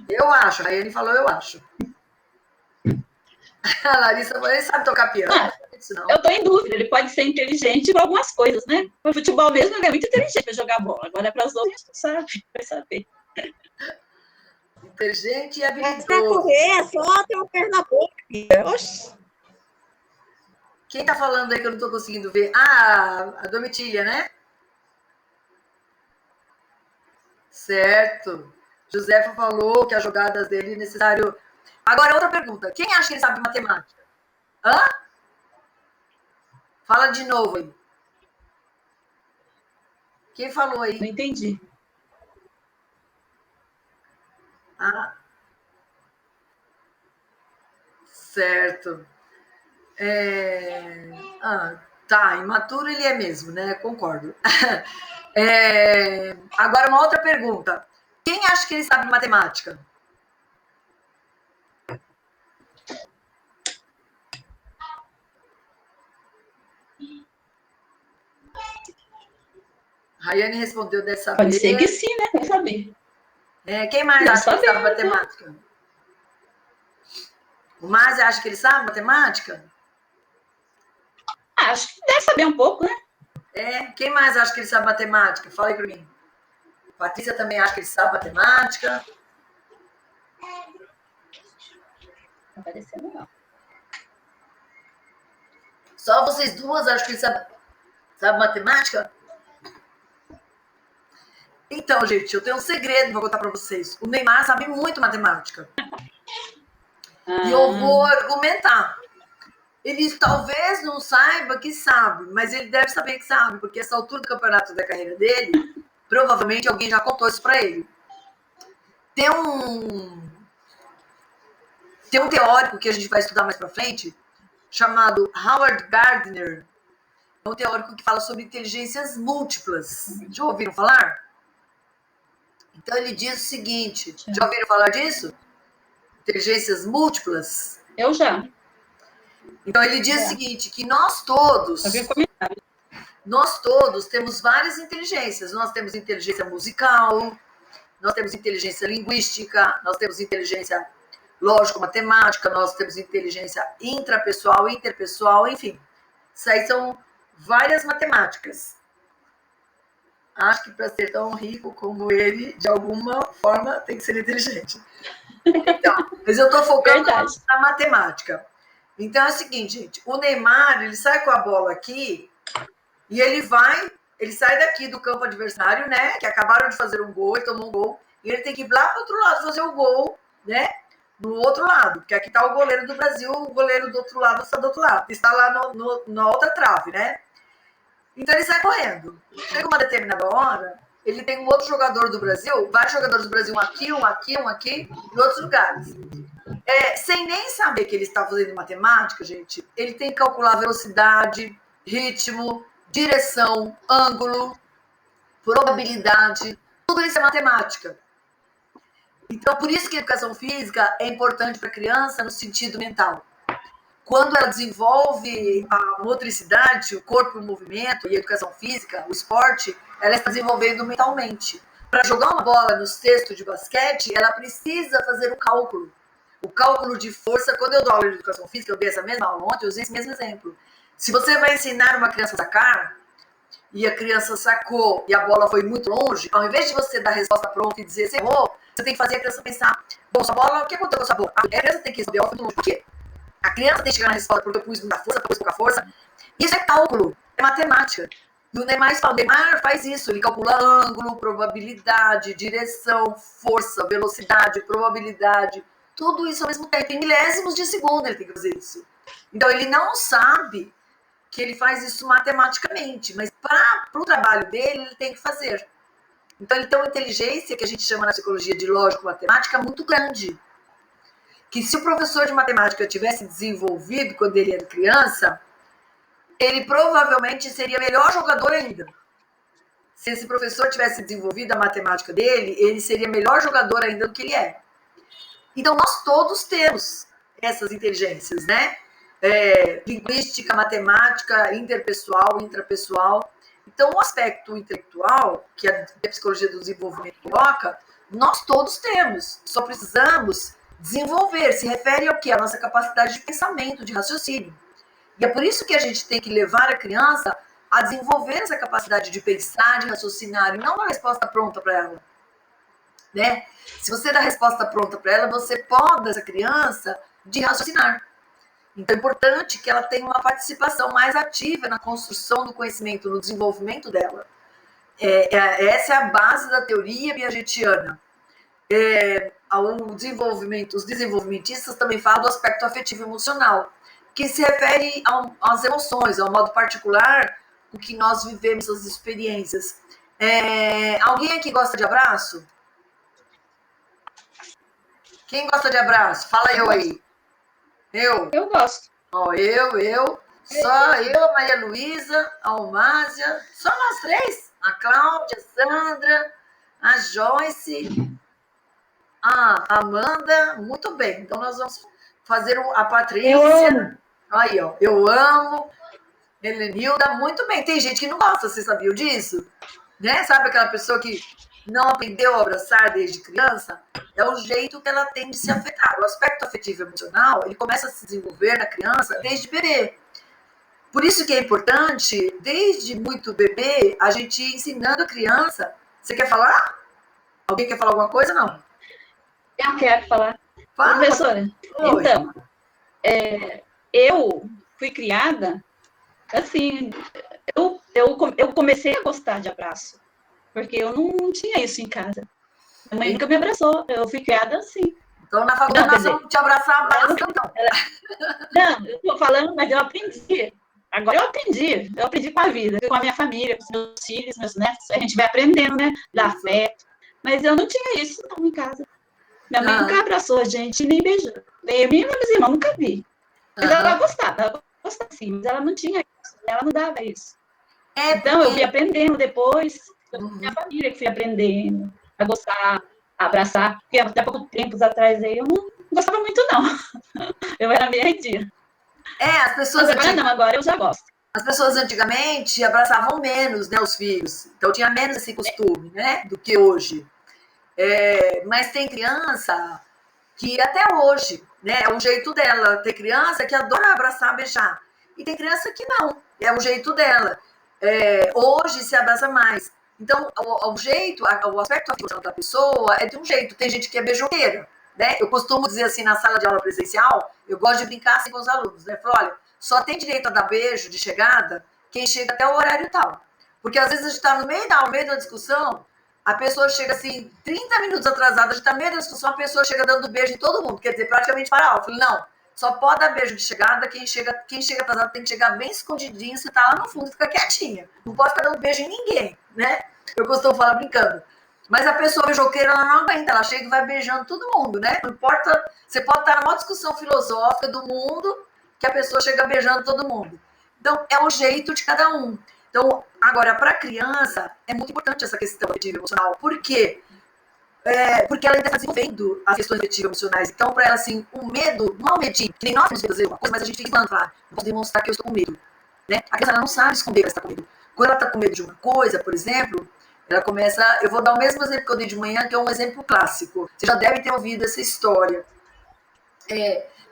Eu acho. A Raiane falou, eu acho. A Larissa falou, ele sabe tocar piano. Não. Eu estou em dúvida. Ele pode ser inteligente para algumas coisas, né? Para o futebol mesmo, ele é muito inteligente para jogar bola. Agora, para as outras, a gente não sabe. Vai saber. Inteligente e habilidoso. Para correr, é só ter uma perna boa. Oxi. Quem tá falando aí que eu não tô conseguindo ver? Ah, a Domitília, né? Certo. Josefa falou que as jogadas dele é necessário... Agora, outra pergunta. Quem acha que ele sabe matemática? Hã? Fala de novo aí. Quem falou aí? Não entendi. Ah, certo. Tá, imaturo ele é mesmo, né? Concordo. Agora, uma outra pergunta. Quem acha que ele sabe matemática? Rayane respondeu deve saber. Pode ser que sim, né? Deve saber. Quem mais Deve acha que ele saber, sabe matemática? O Márcio acha que ele sabe matemática? Acho que deve saber um pouco, né? Quem mais acha que ele sabe matemática? Fala aí para mim. Patrícia também acha que ele sabe matemática. Não aparecendo, não. Só vocês duas acham que ele sabe matemática? Então, gente, eu tenho um segredo para contar para vocês. O Neymar sabe muito matemática. E eu vou argumentar. Ele talvez não saiba que sabe, mas ele deve saber que sabe, porque essa altura do campeonato da carreira dele, provavelmente alguém já contou isso para ele. Tem um teórico que a gente vai estudar mais para frente, chamado Howard Gardner. É um teórico que fala sobre inteligências múltiplas. Já ouviram falar? Então ele diz o seguinte, já ouviram falar disso? Inteligências múltiplas? Eu já. Então ele diz o seguinte, que nós todos temos várias inteligências. Nós temos inteligência musical, nós temos inteligência linguística, nós temos inteligência lógico-matemática, nós temos inteligência intrapessoal, interpessoal, enfim. Isso aí são várias matemáticas. Acho que para ser tão rico como ele, de alguma forma, tem que ser inteligente. Então, mas eu estou focando na matemática. Então é o seguinte, gente, o Neymar, ele sai com a bola aqui e ele sai daqui do campo adversário, né, que acabaram de fazer um gol, ele tomou um gol, e ele tem que ir lá para o outro lado fazer o gol, né, no outro lado, porque aqui está o goleiro do Brasil, o goleiro do outro lado está do outro lado, está lá na outra trave, né. Então ele sai correndo. Chega uma determinada hora, ele tem um outro jogador do Brasil, vários jogadores do Brasil, um aqui, em outros lugares. Sem nem saber que ele está fazendo matemática, gente, ele tem que calcular velocidade, ritmo, direção, ângulo, probabilidade, tudo isso é matemática. Então, por isso que a educação física é importante para a criança no sentido mental. Quando ela desenvolve a motricidade, o corpo em movimento e a educação física, o esporte, ela está desenvolvendo mentalmente. Para jogar uma bola no cesto de basquete, ela precisa fazer um cálculo. O cálculo de força, quando eu dou aula de educação física, eu dei essa mesma aula ontem, eu usei esse mesmo exemplo. Se você vai ensinar uma criança a sacar, e a criança sacou e a bola foi muito longe, ao invés de você dar a resposta pronta e dizer, você errou, você tem que fazer a criança pensar, bom, essa bola, o que aconteceu com essa bola? A criança tem que responder, ela foi muito longe. Por quê? A criança tem que chegar na resposta porque eu pus muita força, pus pouca força. Isso é cálculo, é matemática. E o Neymar faz isso, ele calcula ângulo, probabilidade, direção, força, velocidade, probabilidade, tudo isso ao mesmo tempo, em milésimos de segundo ele tem que fazer isso. Então ele não sabe que ele faz isso matematicamente, mas para o trabalho dele, ele tem que fazer. Então ele tem uma inteligência que a gente chama na psicologia de lógico-matemática muito grande. Que se o professor de matemática tivesse desenvolvido quando ele era criança, ele provavelmente seria melhor jogador ainda. Se esse professor tivesse desenvolvido a matemática dele, ele seria melhor jogador ainda do que ele é. Então, nós todos temos essas inteligências, né? Linguística, matemática, interpessoal, intrapessoal. Então, o aspecto intelectual, que a psicologia do desenvolvimento coloca, nós todos temos. Só precisamos desenvolver. Se refere ao quê? A nossa capacidade de pensamento, de raciocínio. E é por isso que a gente tem que levar a criança a desenvolver essa capacidade de pensar, de raciocinar, e não uma resposta pronta para ela. Né? Se você dá a resposta pronta para ela, você poda essa criança de raciocinar. Então é importante que ela tenha uma participação mais ativa na construção do conhecimento, no desenvolvimento dela. Essa é a base da teoria piagetiana. Os desenvolvimentistas também falam do aspecto afetivo emocional, que se refere às emoções, ao modo particular com que nós vivemos as experiências. Alguém aqui gosta de abraço? Quem gosta de abraço? Fala eu aí. Eu gosto. Só eu, a Maria Luísa, a Almásia, só nós três. A Cláudia, a Sandra, a Joyce, a Amanda. Muito bem, então nós vamos fazer a Patrícia. Eu amo. Aí, ó, eu amo. Helenilda, muito bem. Tem gente que não gosta, você sabia disso? Né? Sabe aquela pessoa que não aprendeu a abraçar desde criança? É o jeito que ela tem de se afetar. O aspecto afetivo emocional, ele começa a se desenvolver na criança desde bebê. Por isso que é importante, desde muito bebê, a gente ir ensinando a criança. Você quer falar? Alguém quer falar alguma coisa? Não? Eu quero falar. Fala. Professora, Oi. então, eu fui criada, assim, eu comecei a gostar de abraço, porque eu não tinha isso em casa. Minha mãe nunca me abraçou, eu fui criada assim. Então, na faculdade, nós vamos te abraçar, abraço, então. Não, eu estou falando, mas eu aprendi. Agora eu aprendi com a vida, com a minha família, com os meus filhos, meus netos, a gente vai aprendendo, né, dar afeto. Mas eu não tinha isso não em casa. Minha mãe nunca abraçou a gente, nem beijou. Nem eu e meus irmãos, nunca vi. Mas ela gostava sim, mas ela não tinha isso, ela não dava isso. Então, eu fui aprendendo depois, minha família que fui aprendendo a gostar, a abraçar, porque até pouco tempo atrás aí eu não gostava muito, não. Eu era meio arredia. As pessoas... Agora eu já gosto. As pessoas antigamente abraçavam menos, né, os filhos. Então, tinha menos esse costume, né, do que hoje. Mas tem criança que até hoje, né, é o jeito dela. Tem criança que adora abraçar, beijar. E tem criança que não, é o jeito dela. Hoje se abraça mais. Então, o aspecto afetivo da pessoa é de um jeito. Tem gente que é beijoqueira, né? Eu costumo dizer assim, na sala de aula presencial, eu gosto de brincar assim com os alunos, né? Falo, olha, só tem direito a dar beijo de chegada quem chega até o horário tal. Porque às vezes a gente está no meio da discussão, a pessoa chega assim, 30 minutos atrasada, a gente está no meio da discussão, a pessoa chega dando beijo em todo mundo, quer dizer, praticamente para a aula. Eu falei, não, só pode dar beijo de chegada, quem chega atrasado tem que chegar bem escondidinho, você tá lá no fundo, fica quietinha. Não pode ficar dando beijo em ninguém, né? Eu costumo falar brincando. Mas a pessoa beijoqueira, ela não aguenta, ela chega e vai beijando todo mundo, né? Não importa, você pode estar na maior discussão filosófica do mundo, que a pessoa chega beijando todo mundo. Então, é o jeito de cada um. Então, agora, para a criança, é muito importante essa questão afetiva emocional. Por quê? Porque ela ainda está desenvolvendo as questões afetivas emocionais. Então, para ela, assim, o medo, não é um medinho, que nem nós temos que fazer uma coisa, mas a gente fica falando, não posso demonstrar que eu estou com medo. Né? A criança ela não sabe esconder que ela está com medo. Quando ela está com medo de uma coisa, por exemplo, ela começa... Eu vou dar o mesmo exemplo que eu dei de manhã, que é um exemplo clássico. Você já deve ter ouvido essa história.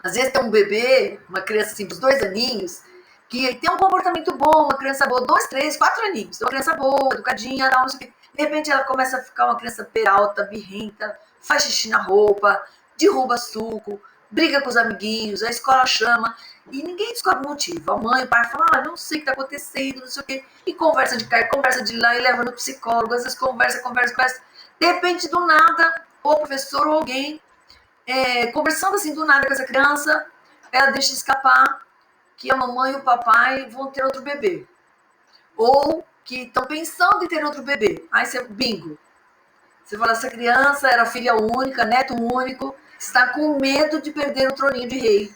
Às vezes tem um bebê, uma criança assim, dos 2 aninhos, que tem um comportamento bom, uma criança boa, 2, 3, 4 aninhos, uma criança boa, educadinha, não sei o quê. De repente ela começa a ficar uma criança peralta, birrenta, faz xixi na roupa, derruba suco, briga com os amiguinhos, a escola chama, e ninguém descobre o motivo. A mãe, o pai fala, não sei o que está acontecendo, não sei o quê, e conversa de cá, conversa de lá, e leva no psicólogo, às vezes conversa. De repente, do nada, o professor ou alguém, conversando assim do nada com essa criança, ela deixa escapar que a mamãe e o papai vão ter outro bebê. Ou que estão pensando em ter outro bebê. Aí você, bingo. Você fala, essa criança era filha única, neto único, está com medo de perder o troninho de rei.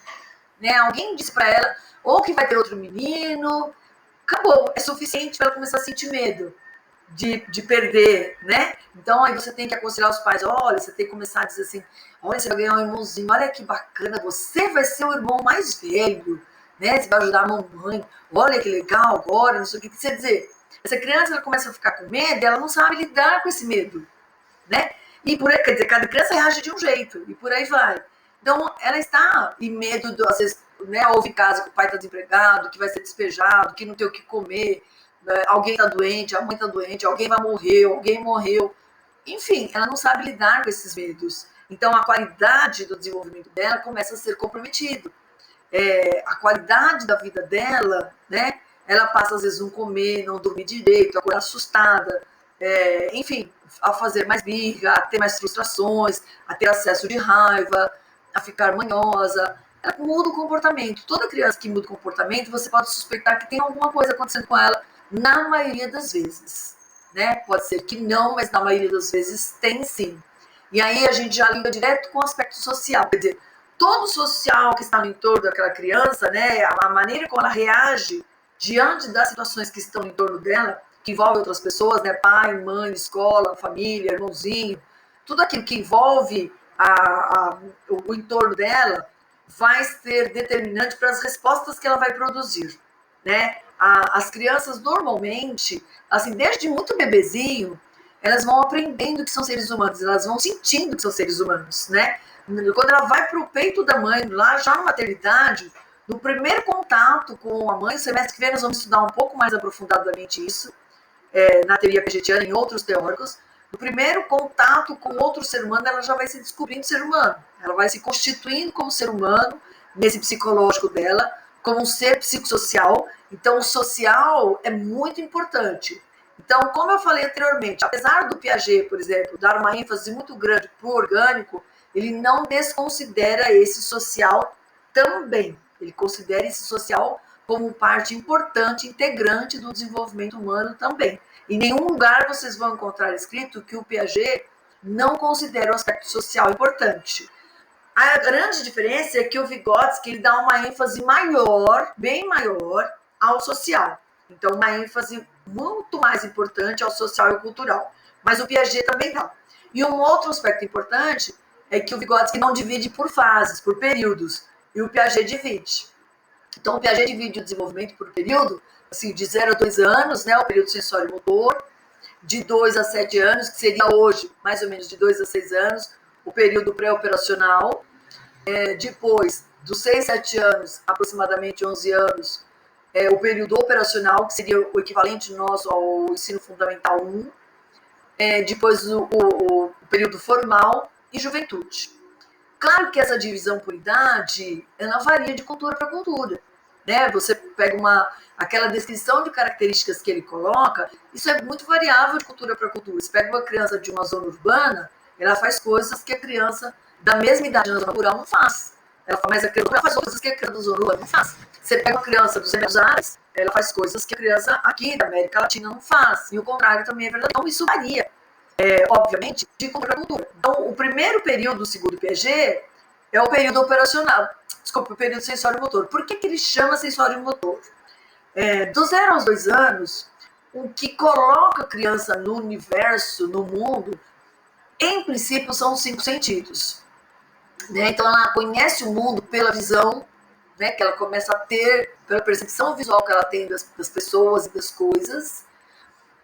Né? Alguém disse para ela, ou que vai ter outro menino, acabou. É suficiente para ela começar a sentir medo de perder, né? Então, aí você tem que aconselhar os pais, olha, você tem que começar a dizer assim, olha, você vai ganhar um irmãozinho, olha que bacana, você vai ser o irmão mais velho, né? Você vai ajudar a mamãe, olha que legal agora, não sei o que. Quer dizer, essa criança ela começa a ficar com medo e ela não sabe lidar com esse medo, né? E quer dizer, cada criança reage de um jeito, e por aí vai. Então, ela está em medo, às vezes, né, houve caso que o pai está desempregado, que vai ser despejado, que não tem o que comer, alguém está doente, a mãe está doente, alguém vai morrer, alguém morreu. Enfim, ela não sabe lidar com esses medos. Então, a qualidade do desenvolvimento dela começa a ser comprometida. A qualidade da vida dela, né? Ela passa, às vezes, não comer, não dormir direito, acordar assustada, enfim, a fazer mais birra, a ter mais frustrações, a ter acesso de raiva, a ficar manhosa. Ela muda o comportamento. Toda criança que muda o comportamento, você pode suspeitar que tem alguma coisa acontecendo com ela, na maioria das vezes. Né? Pode ser que não, mas na maioria das vezes tem sim. E aí a gente já liga direto com o aspecto social. Quer dizer, todo o social que está no entorno daquela criança, né, a maneira como ela reage diante das situações que estão em torno dela, que envolve outras pessoas, né, pai, mãe, escola, família, irmãozinho, tudo aquilo que envolve o entorno dela vai ser determinante para as respostas que ela vai produzir, né? As crianças normalmente, assim, desde muito bebezinho, elas vão aprendendo que são seres humanos, elas vão sentindo que são seres humanos, né? Quando ela vai para o peito da mãe, lá já na maternidade, no primeiro contato com a mãe, semestre que vem nós vamos estudar um pouco mais aprofundadamente isso, na teoria piagetiana, em outros teóricos. No primeiro contato com outro ser humano, ela já vai se descobrindo ser humano, ela vai se constituindo como ser humano, nesse psicológico dela, como um ser psicossocial. Então, o social é muito importante. Então, como eu falei anteriormente, apesar do Piaget, por exemplo, dar uma ênfase muito grande para o orgânico, ele não desconsidera esse social também. Ele considera esse social como parte importante, integrante do desenvolvimento humano também. Em nenhum lugar vocês vão encontrar escrito que o Piaget não considera o aspecto social importante. A grande diferença é que o Vygotsky ele dá uma ênfase maior, bem maior, ao social. Então, uma ênfase muito mais importante ao social e ao cultural. Mas o Piaget também dá. E um outro aspecto importante é que o Vygotsky não divide por fases, por períodos, e o Piaget divide. Então, o Piaget divide o desenvolvimento por período, assim, de 0 a 2 anos, né, o período sensório-motor, de 2 a 7 anos, que seria hoje, mais ou menos de 2 a 6 anos, o período pré-operacional, depois, dos 6 a 7 anos, aproximadamente 11 anos, o período operacional, que seria o equivalente nosso ao ensino fundamental 1, depois o período formal e juventude. Claro que essa divisão por idade, ela varia de cultura para cultura, né? Você pega aquela descrição de características que ele coloca, isso é muito variável de cultura para cultura. Você pega uma criança de uma zona urbana, ela faz coisas que a criança da mesma idade na zona rural não faz. Mas a criança faz coisas que a criança da zona urbana não faz. Você pega uma criança dos Emirados Árabes, ela faz coisas que a criança aqui da América Latina não faz. E o contrário também é verdade. Então, isso varia. Obviamente, de cultura para cultura. Então, o primeiro período, segundo o Piaget, é o período operacional. Desculpa, o período sensório-motor. Por que ele chama sensório-motor? Do 0 aos 2 anos, o que coloca a criança no universo, no mundo, em princípio, são os 5 sentidos. Né? Então, ela conhece o mundo pela visão, né, que ela começa a ter, pela percepção visual que ela tem das pessoas e das coisas,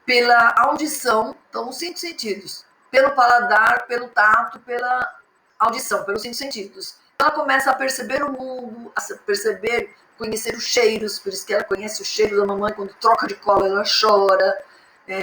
pela audição, então os 5 sentidos, pelo paladar, pelo tato, pela audição, pelos 5 sentidos. Ela começa a perceber o mundo, a perceber, conhecer os cheiros, por isso que ela conhece o cheiro da mamãe, quando troca de cola ela chora,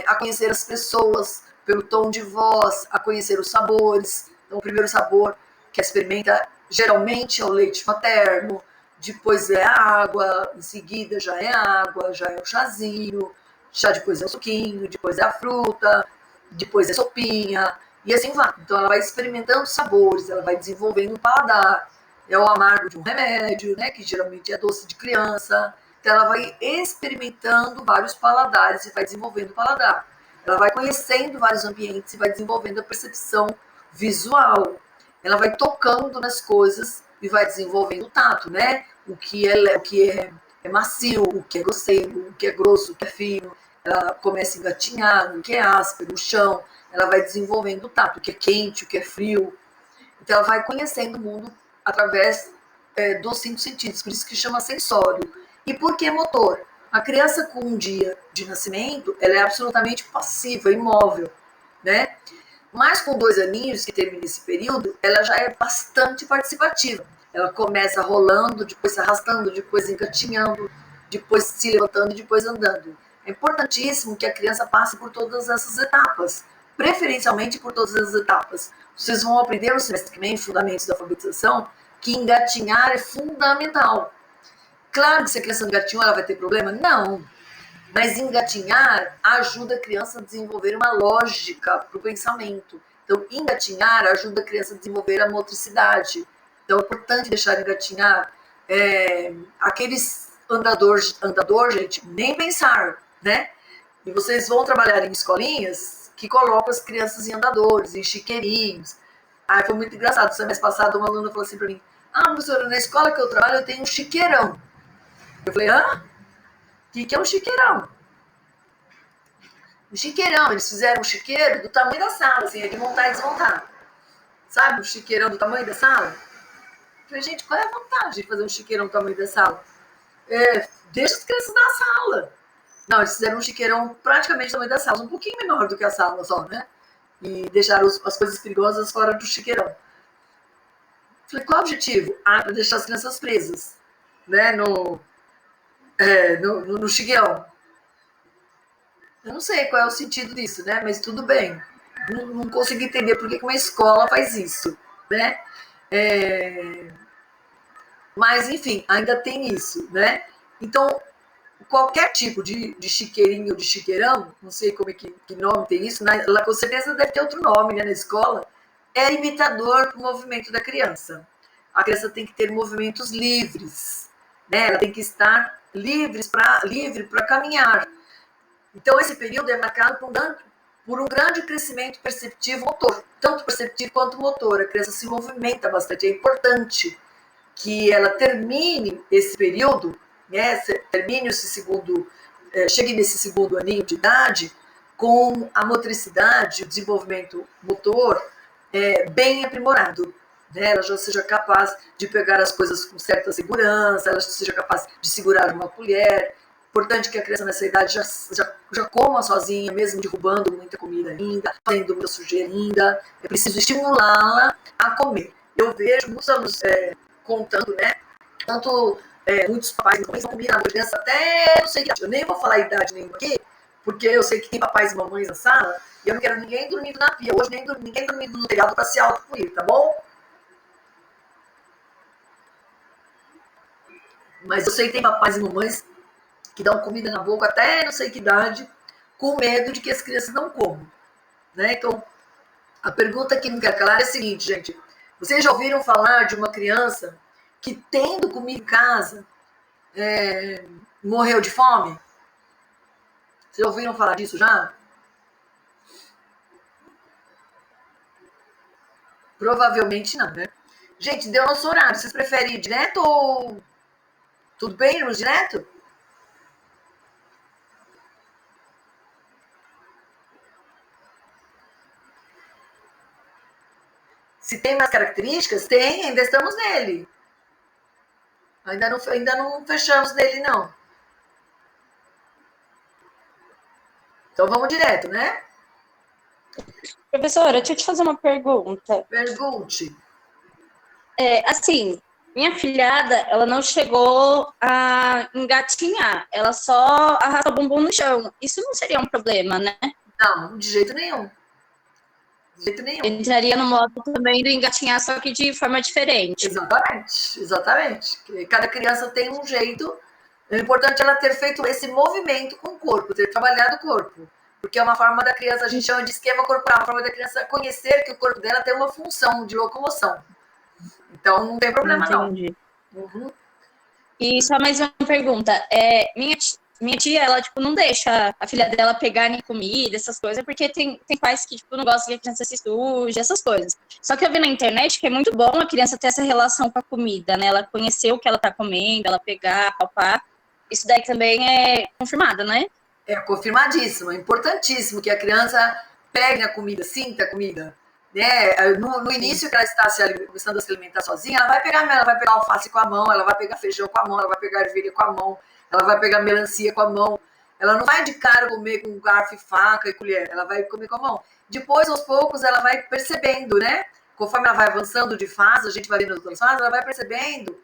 a conhecer as pessoas pelo tom de voz, a conhecer os sabores. Então, o primeiro sabor que ela experimenta geralmente é o leite materno, depois é a água, em seguida já é água, já é o chazinho, já depois é o suquinho, depois é a fruta, depois é a sopinha, e assim vai. Então ela vai experimentando sabores, ela vai desenvolvendo o paladar. É o amargo de um remédio, né, que geralmente é doce de criança. Então ela vai experimentando vários paladares e vai desenvolvendo o paladar. Ela vai conhecendo vários ambientes e vai desenvolvendo a percepção visual. Ela vai tocando nas coisas e vai desenvolvendo o tato, né? O que é macio, o que é grosseiro, o que é grosso, o que é fino. Ela começa a engatinhar, o que é áspero, o chão. Ela vai desenvolvendo o tato, o que é quente, o que é frio. Então, ela vai conhecendo o mundo através dos 5 sentidos, por isso que chama sensório. E por que motor? A criança com um dia de nascimento, ela é absolutamente passiva, imóvel, né? Mas com 2 aninhos, que termina esse período, ela já é bastante participativa. Ela começa rolando, depois se arrastando, depois engatinhando, depois se levantando e depois andando. É importantíssimo que a criança passe por todas essas etapas, preferencialmente por todas as etapas. Vocês vão aprender no semestre que vem, Fundamentos da Alfabetização, que engatinhar é fundamental. Claro que se a criança engatinhou, ela vai ter problema? Não. Mas engatinhar ajuda a criança a desenvolver uma lógica para o pensamento. Então, engatinhar ajuda a criança a desenvolver a motricidade. Então, é importante deixar engatinhar. Aqueles andador, gente, nem pensar, né? E vocês vão trabalhar em escolinhas que colocam as crianças em andadores, em chiqueirinhos. Foi muito engraçado. No mês passado, uma aluna falou assim para mim: professora, na escola que eu trabalho, eu tenho um chiqueirão. Eu falei: o que é um chiqueirão? Um chiqueirão, eles fizeram um chiqueiro do tamanho da sala, assim, é de montar e desmontar. Sabe, um chiqueirão do tamanho da sala? Eu falei: gente, qual é a vantagem de fazer um chiqueirão do tamanho da sala? Deixa as crianças na sala. Não, eles fizeram um chiqueirão praticamente do tamanho da sala, um pouquinho menor do que a sala só, né? E deixaram as coisas perigosas fora do chiqueirão. Falei: qual é o objetivo? Para deixar as crianças presas, né? No chiqueirão. Eu não sei qual é o sentido disso, né? Mas tudo bem. Não consegui entender por que uma escola faz isso, né? Mas, enfim, ainda tem isso, né? Então, qualquer tipo de chiqueirinho ou de chiqueirão, não sei como que nome tem isso, lá com certeza deve ter outro nome, né, na escola, é imitador do movimento da criança. A criança tem que ter movimentos livres, né? Ela tem que estar livre para caminhar. Então, esse período é marcado por um grande crescimento perceptivo motor, tanto perceptivo quanto motor. A criança se movimenta bastante. É importante que ela termine esse período, né, chegue nesse segundo aninho de idade com a motricidade, o desenvolvimento motor bem aprimorado. Né? Ela já seja capaz de pegar as coisas com certa segurança, ela seja capaz de segurar uma colher. Importante que a criança nessa idade já coma sozinha, mesmo derrubando muita comida ainda, fazendo muita sujeira ainda. É preciso estimulá-la a comer. Eu vejo muitos alunos contando, né? Tanto muitos papais e mamães vão comer na criança até não sei que idade. Eu nem vou falar a idade nenhuma aqui, porque eu sei que tem papais e mamães na sala e eu não quero ninguém dormindo na pia. Hoje ninguém dormindo no telhado para se autopunir, tá bom? Mas eu sei que tem papais e mamães que dão comida na boca até não sei que idade, com medo de que as crianças não comam. Né? Então, a pergunta que não quer calar é a seguinte, gente. Vocês já ouviram falar de uma criança que, tendo comida em casa, morreu de fome? Vocês ouviram falar disso já? Provavelmente não, né? Gente, deu nosso horário. Vocês preferem ir direto ou... Tudo bem, irmos direto? Se tem mais características? Tem, ainda estamos nele. Ainda não fechamos nele, não. Então vamos direto, né? Professora, deixa eu te fazer uma pergunta. Pergunte. Assim, minha filhada, ela não chegou a engatinhar, ela só arrasta o bumbum no chão. Isso não seria um problema, né? Não, de jeito nenhum. De jeito nenhum. Entraria no modo também do engatinhar, só que de forma diferente. Exatamente. Cada criança tem um jeito. É importante ela ter feito esse movimento com o corpo, ter trabalhado o corpo. Porque é uma forma da criança, a gente chama de esquema corporal, uma forma da criança conhecer que o corpo dela tem uma função de locomoção. Então, não tem problema, Entendi. Não. Uhum. E só mais uma pergunta. Minha tia, ela, não deixa a filha dela pegar nem comida, essas coisas, porque tem pais que, não gostam que a criança se suje, essas coisas. Só que eu vi na internet que é muito bom a criança ter essa relação com a comida, né? Ela conhecer o que ela tá comendo, ela pegar, palpar. Isso daí também é confirmado, né? É confirmadíssimo, é importantíssimo que a criança pegue a comida, sinta a comida. Né? No início que ela está começando a se alimentar sozinha, ela vai pegar alface com a mão, ela vai pegar feijão com a mão, ela vai pegar ervilha com a mão, ela vai pegar melancia com a mão. Ela não vai de cara comer com garfo e faca e colher, ela vai comer com a mão. Depois, aos poucos, ela vai percebendo, né? Conforme ela vai avançando de fase, a gente vai vendo as outras fases, ela vai percebendo,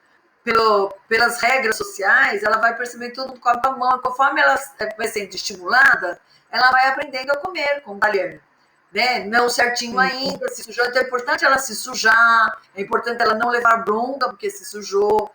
pelas regras sociais, ela vai percebendo tudo com a mão. Conforme ela vai sendo estimulada, ela vai aprendendo a comer com o talher. Né? Não certinho ainda, se sujou. Então é importante ela se sujar, é importante ela não levar bronca porque se sujou.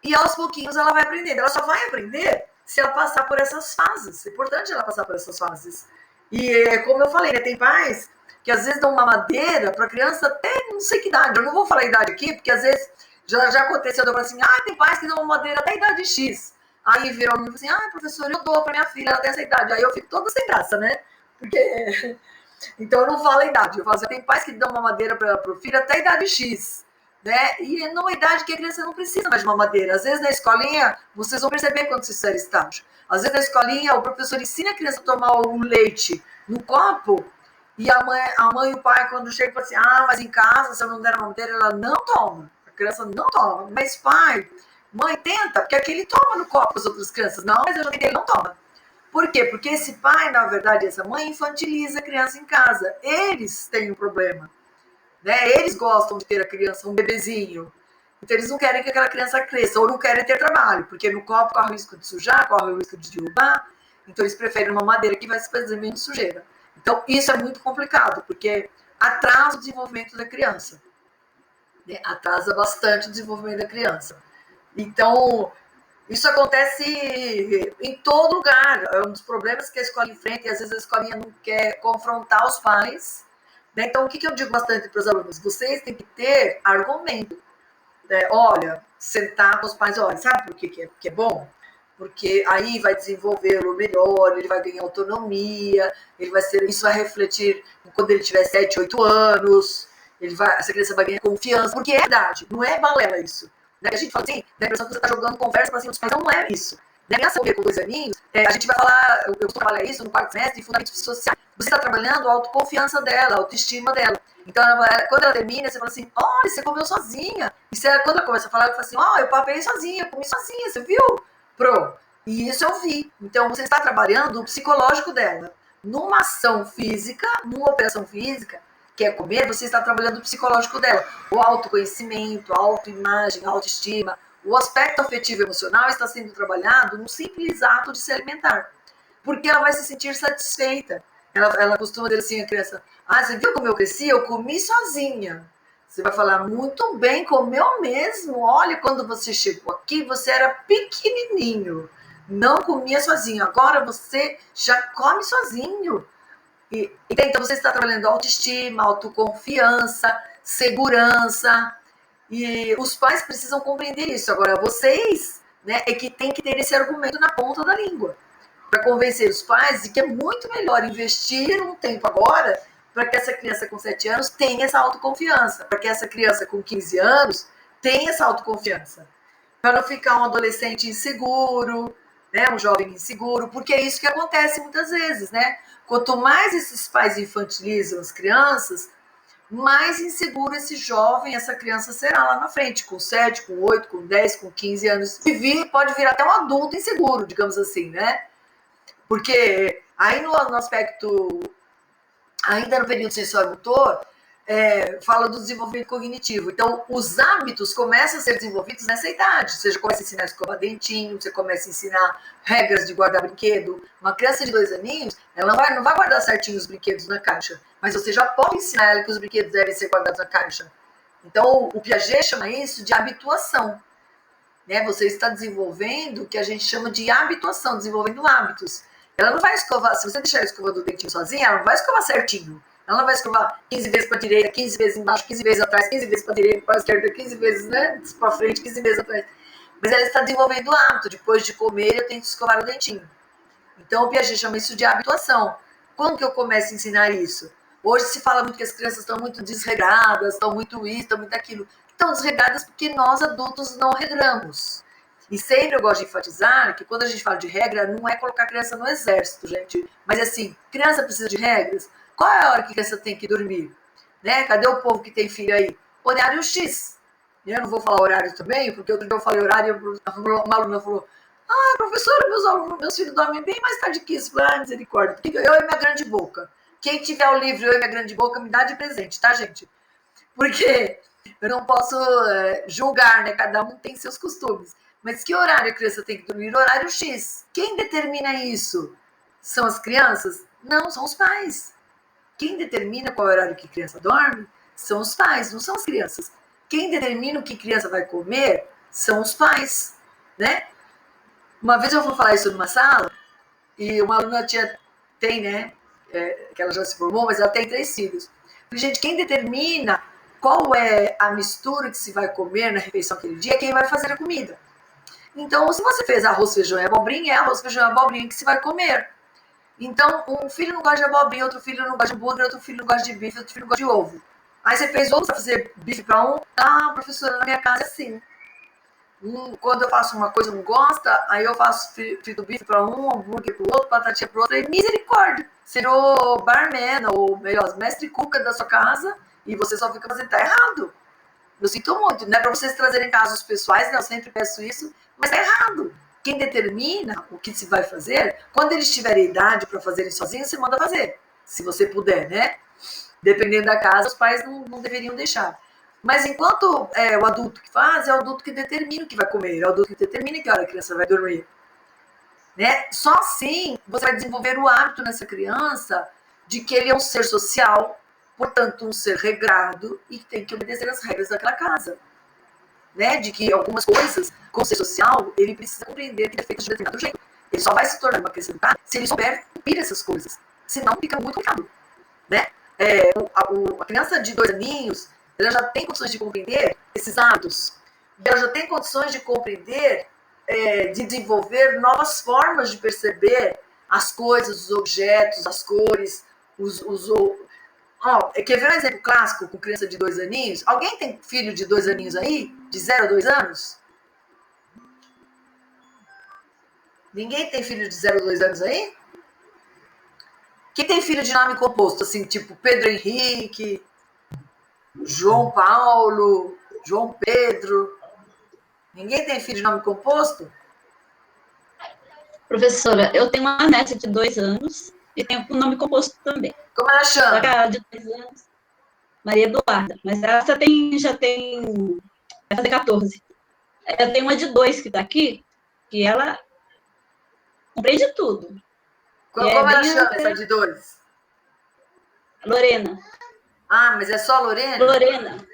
E aos pouquinhos ela vai aprendendo. Ela só vai aprender se ela passar por essas fases. É importante ela passar por essas fases. E como eu falei, né, tem pais que às vezes dão uma mamadeira para a criança até não sei que idade. Eu não vou falar a idade aqui, porque às vezes já aconteceu, eu falo assim, tem pais que dão uma mamadeira até a idade X. Aí virou e assim, professor, eu dou para minha filha, ela tem essa idade. Aí eu fico toda sem graça, né? Porque... Então eu não falo a idade. Eu falo assim, tem pais que dão mamadeira para o filho até a idade X. Né? E numa idade que a criança não precisa mais de mamadeira. Às vezes na escolinha, vocês vão perceber quando vocês fizeram estágio. Às vezes na escolinha, o professor ensina a criança a tomar o leite no copo, e a mãe e o pai, quando chegam, falam assim, mas em casa, se eu não der a mamadeira, ela não toma. A criança não toma. Mas pai, mãe, tenta, porque aqui ele toma no copo as outras crianças. Não, mas eu já tentei, ele não toma. Por quê? Porque esse pai, na verdade, essa mãe infantiliza a criança em casa. Eles têm um problema. Né? Eles gostam de ter a criança, um bebezinho. Então, eles não querem que aquela criança cresça, ou não querem ter trabalho, porque no copo corre o risco de sujar, corre o risco de derrubar. Então, eles preferem uma madeira que vai se fazer menos sujeira. Então, isso é muito complicado, porque atrasa o desenvolvimento da criança. Né? Atrasa bastante o desenvolvimento da criança. Então, isso acontece em todo lugar. É um dos problemas que a escola enfrenta, e às vezes a escolinha não quer confrontar os pais. Então, o que eu digo bastante para os alunos? Vocês têm que ter argumento. Olha, sentar com os pais, olha, sabe por que é bom? Porque aí vai desenvolvê-lo melhor, ele vai ganhar autonomia, isso vai refletir quando ele tiver 7, 8 anos, essa criança vai ganhar confiança, porque é verdade, não é balela isso. Né? A gente fala assim, dá a impressão que você está jogando conversa para cima dos pais, não é isso. Na criança com 2 aninhos, a gente vai falar, eu costumo trabalhar isso no 4º semestre, de fundamentos sociais. Você está trabalhando a autoconfiança dela, a autoestima dela. Então, quando ela termina, você fala assim, olha, você comeu sozinha. E quando ela começa a falar, ela fala assim, eu papei sozinha, eu comi sozinha, você viu? E isso eu vi. Então, você está trabalhando o psicológico dela. Numa ação física, numa operação física, que é comer, você está trabalhando o psicológico dela. O autoconhecimento, a autoimagem, a autoestima. O aspecto afetivo e emocional está sendo trabalhado no simples ato de se alimentar. Porque ela vai se sentir satisfeita. Ela costuma dizer assim, a criança, você viu como eu cresci? Eu comi sozinha. Você vai falar, muito bem, comeu mesmo. Olha, quando você chegou aqui, você era pequenininho. Não comia sozinho. Agora você já come sozinho. Então, você está trabalhando autoestima, autoconfiança, segurança. E os pais precisam compreender isso. Agora, vocês, né, é que tem que ter esse argumento na ponta da língua. Para convencer os pais de que é muito melhor investir um tempo agora para que essa criança com 7 anos tenha essa autoconfiança, para que essa criança com 15 anos tenha essa autoconfiança, para não ficar um adolescente inseguro, né, um jovem inseguro, porque é isso que acontece muitas vezes, né? Quanto mais esses pais infantilizam as crianças, mais inseguro esse jovem, essa criança será lá na frente, com 7, com 8, com 10, com 15 anos, e pode virar até um adulto inseguro, digamos assim, né? Porque aí no aspecto, ainda no período sensório-motor, fala do desenvolvimento cognitivo. Então, os hábitos começam a ser desenvolvidos nessa idade. Você já começa a ensinar a escovar dentinho, você começa a ensinar regras de guardar brinquedo. Uma criança de 2 aninhos, ela não vai guardar certinho os brinquedos na caixa, mas você já pode ensinar ela que os brinquedos devem ser guardados na caixa. Então, o Piaget chama isso de habituação. Né? Você está desenvolvendo o que a gente chama de habituação, desenvolvendo hábitos. Ela não vai escovar, se você deixar ela escovando o dentinho sozinha, ela não vai escovar certinho. Ela não vai escovar 15 vezes para a direita, 15 vezes embaixo, 15 vezes atrás, 15 vezes para a direita, para a esquerda, 15 vezes, né, para frente, 15 vezes atrás. Mas ela está desenvolvendo o hábito. Depois de comer, eu tenho que escovar o dentinho. Então, o Piaget chama isso de habituação. Quando que eu começo a ensinar isso? Hoje se fala muito que as crianças estão muito desregradas, estão muito isso, estão muito aquilo. Estão desregradas porque nós, adultos, não regramos. E sempre eu gosto de enfatizar que quando a gente fala de regra, não é colocar a criança no exército, gente. Mas assim, criança precisa de regras. Qual é a hora que a criança tem que dormir? Né? Cadê o povo que tem filho aí? Horário X. Eu não vou falar horário também, porque outro dia eu falei horário e uma aluna falou, professora, meus filhos dormem bem mais tarde que isso. Misericórdia. Porque eu e minha grande boca. Quem tiver o livro Eu e Minha Grande Boca, me dá de presente, tá, gente? Porque eu não posso julgar, né? Cada um tem seus costumes. Mas que horário a criança tem que dormir? Horário X. Quem determina isso? São as crianças? Não, são os pais. Quem determina qual horário que a criança dorme? São os pais, não são as crianças. Quem determina o que a criança vai comer? São os pais, né? Uma vez eu fui falar isso numa sala, e uma aluna tem, né, que ela já se formou, mas ela tem 3 filhos. Gente, quem determina qual é a mistura que se vai comer na refeição aquele dia é quem vai fazer a comida. Então, se você fez arroz, feijão e abobrinha, é arroz, feijão e abobrinha que se vai comer. Então, um filho não gosta de abobrinha, outro filho não gosta de hambúrguer, outro filho não gosta de bife, outro filho não gosta de ovo. Aí você fez ovo para fazer bife para um. Ah, professora, na minha casa é assim. Quando eu faço uma coisa não gosta, aí eu faço frito bife para um, hambúrguer para o outro, batatinha para o outro, e misericórdia. Serou barman, ou melhor, mestre cuca da sua casa, e você só fica fazendo, tá errado. Eu sinto muito, não é para vocês trazerem casos pessoais, né? Eu sempre peço isso, mas tá errado. Quem determina o que se vai fazer, quando eles tiverem idade para fazerem sozinhos, você manda fazer, se você puder, né? Dependendo da casa, os pais não deveriam deixar. Mas enquanto é o adulto que faz, é o adulto que determina o que vai comer, é o adulto que determina que hora a criança vai dormir. Né? Só assim você vai desenvolver o hábito nessa criança de que ele é um ser social, portanto, um ser regrado e que tem que obedecer as regras daquela casa. Né? De que algumas coisas, como ser social, ele precisa compreender que é feito de determinado jeito. Ele só vai se tornar uma criança educada se ele souber cumprir essas coisas. Senão fica muito complicado. Né? A criança de 2 aninhos, ela já tem condições de compreender esses hábitos. E ela já tem condições de compreender, de desenvolver novas formas de perceber as coisas, os objetos, as cores, quer ver um exemplo clássico com criança de 2 aninhos? Alguém tem filho de 2 aninhos aí? De 0 a 2 anos? Ninguém tem filho de 0 a 2 anos aí? Quem tem filho de nome composto, assim, tipo Pedro Henrique, João Paulo, João Pedro? Ninguém tem filho de nome composto? Professora, eu tenho uma neta de 2 anos e tenho um nome composto também. Como ela chama? De 2 anos, Maria Eduarda. Mas ela vai fazer 14. Eu tenho uma de 2 que está aqui, que ela compreende tudo. Como ela chama essa de 2? Lorena. Ah, mas é só Lorena? Lorena.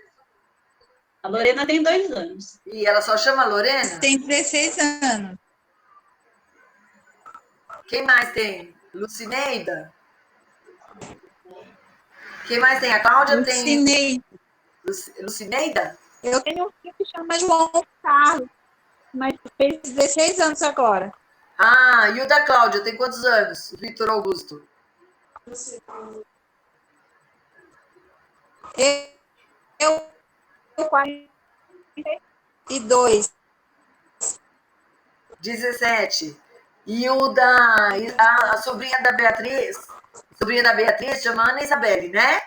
A Lorena tem 2 anos. E ela só chama Lorena? Tem 16 anos. Quem mais tem? Lucineida? Quem mais tem? A Cláudia Lucineida. tem... Lucineida? Eu tenho um filho que chama João Carlos, mas fez 16 anos agora. Ah, e o da Cláudia, tem quantos anos? O Vitor Augusto. Eu 42. 17. E o a sobrinha da Beatriz chama Ana Isabelle, né?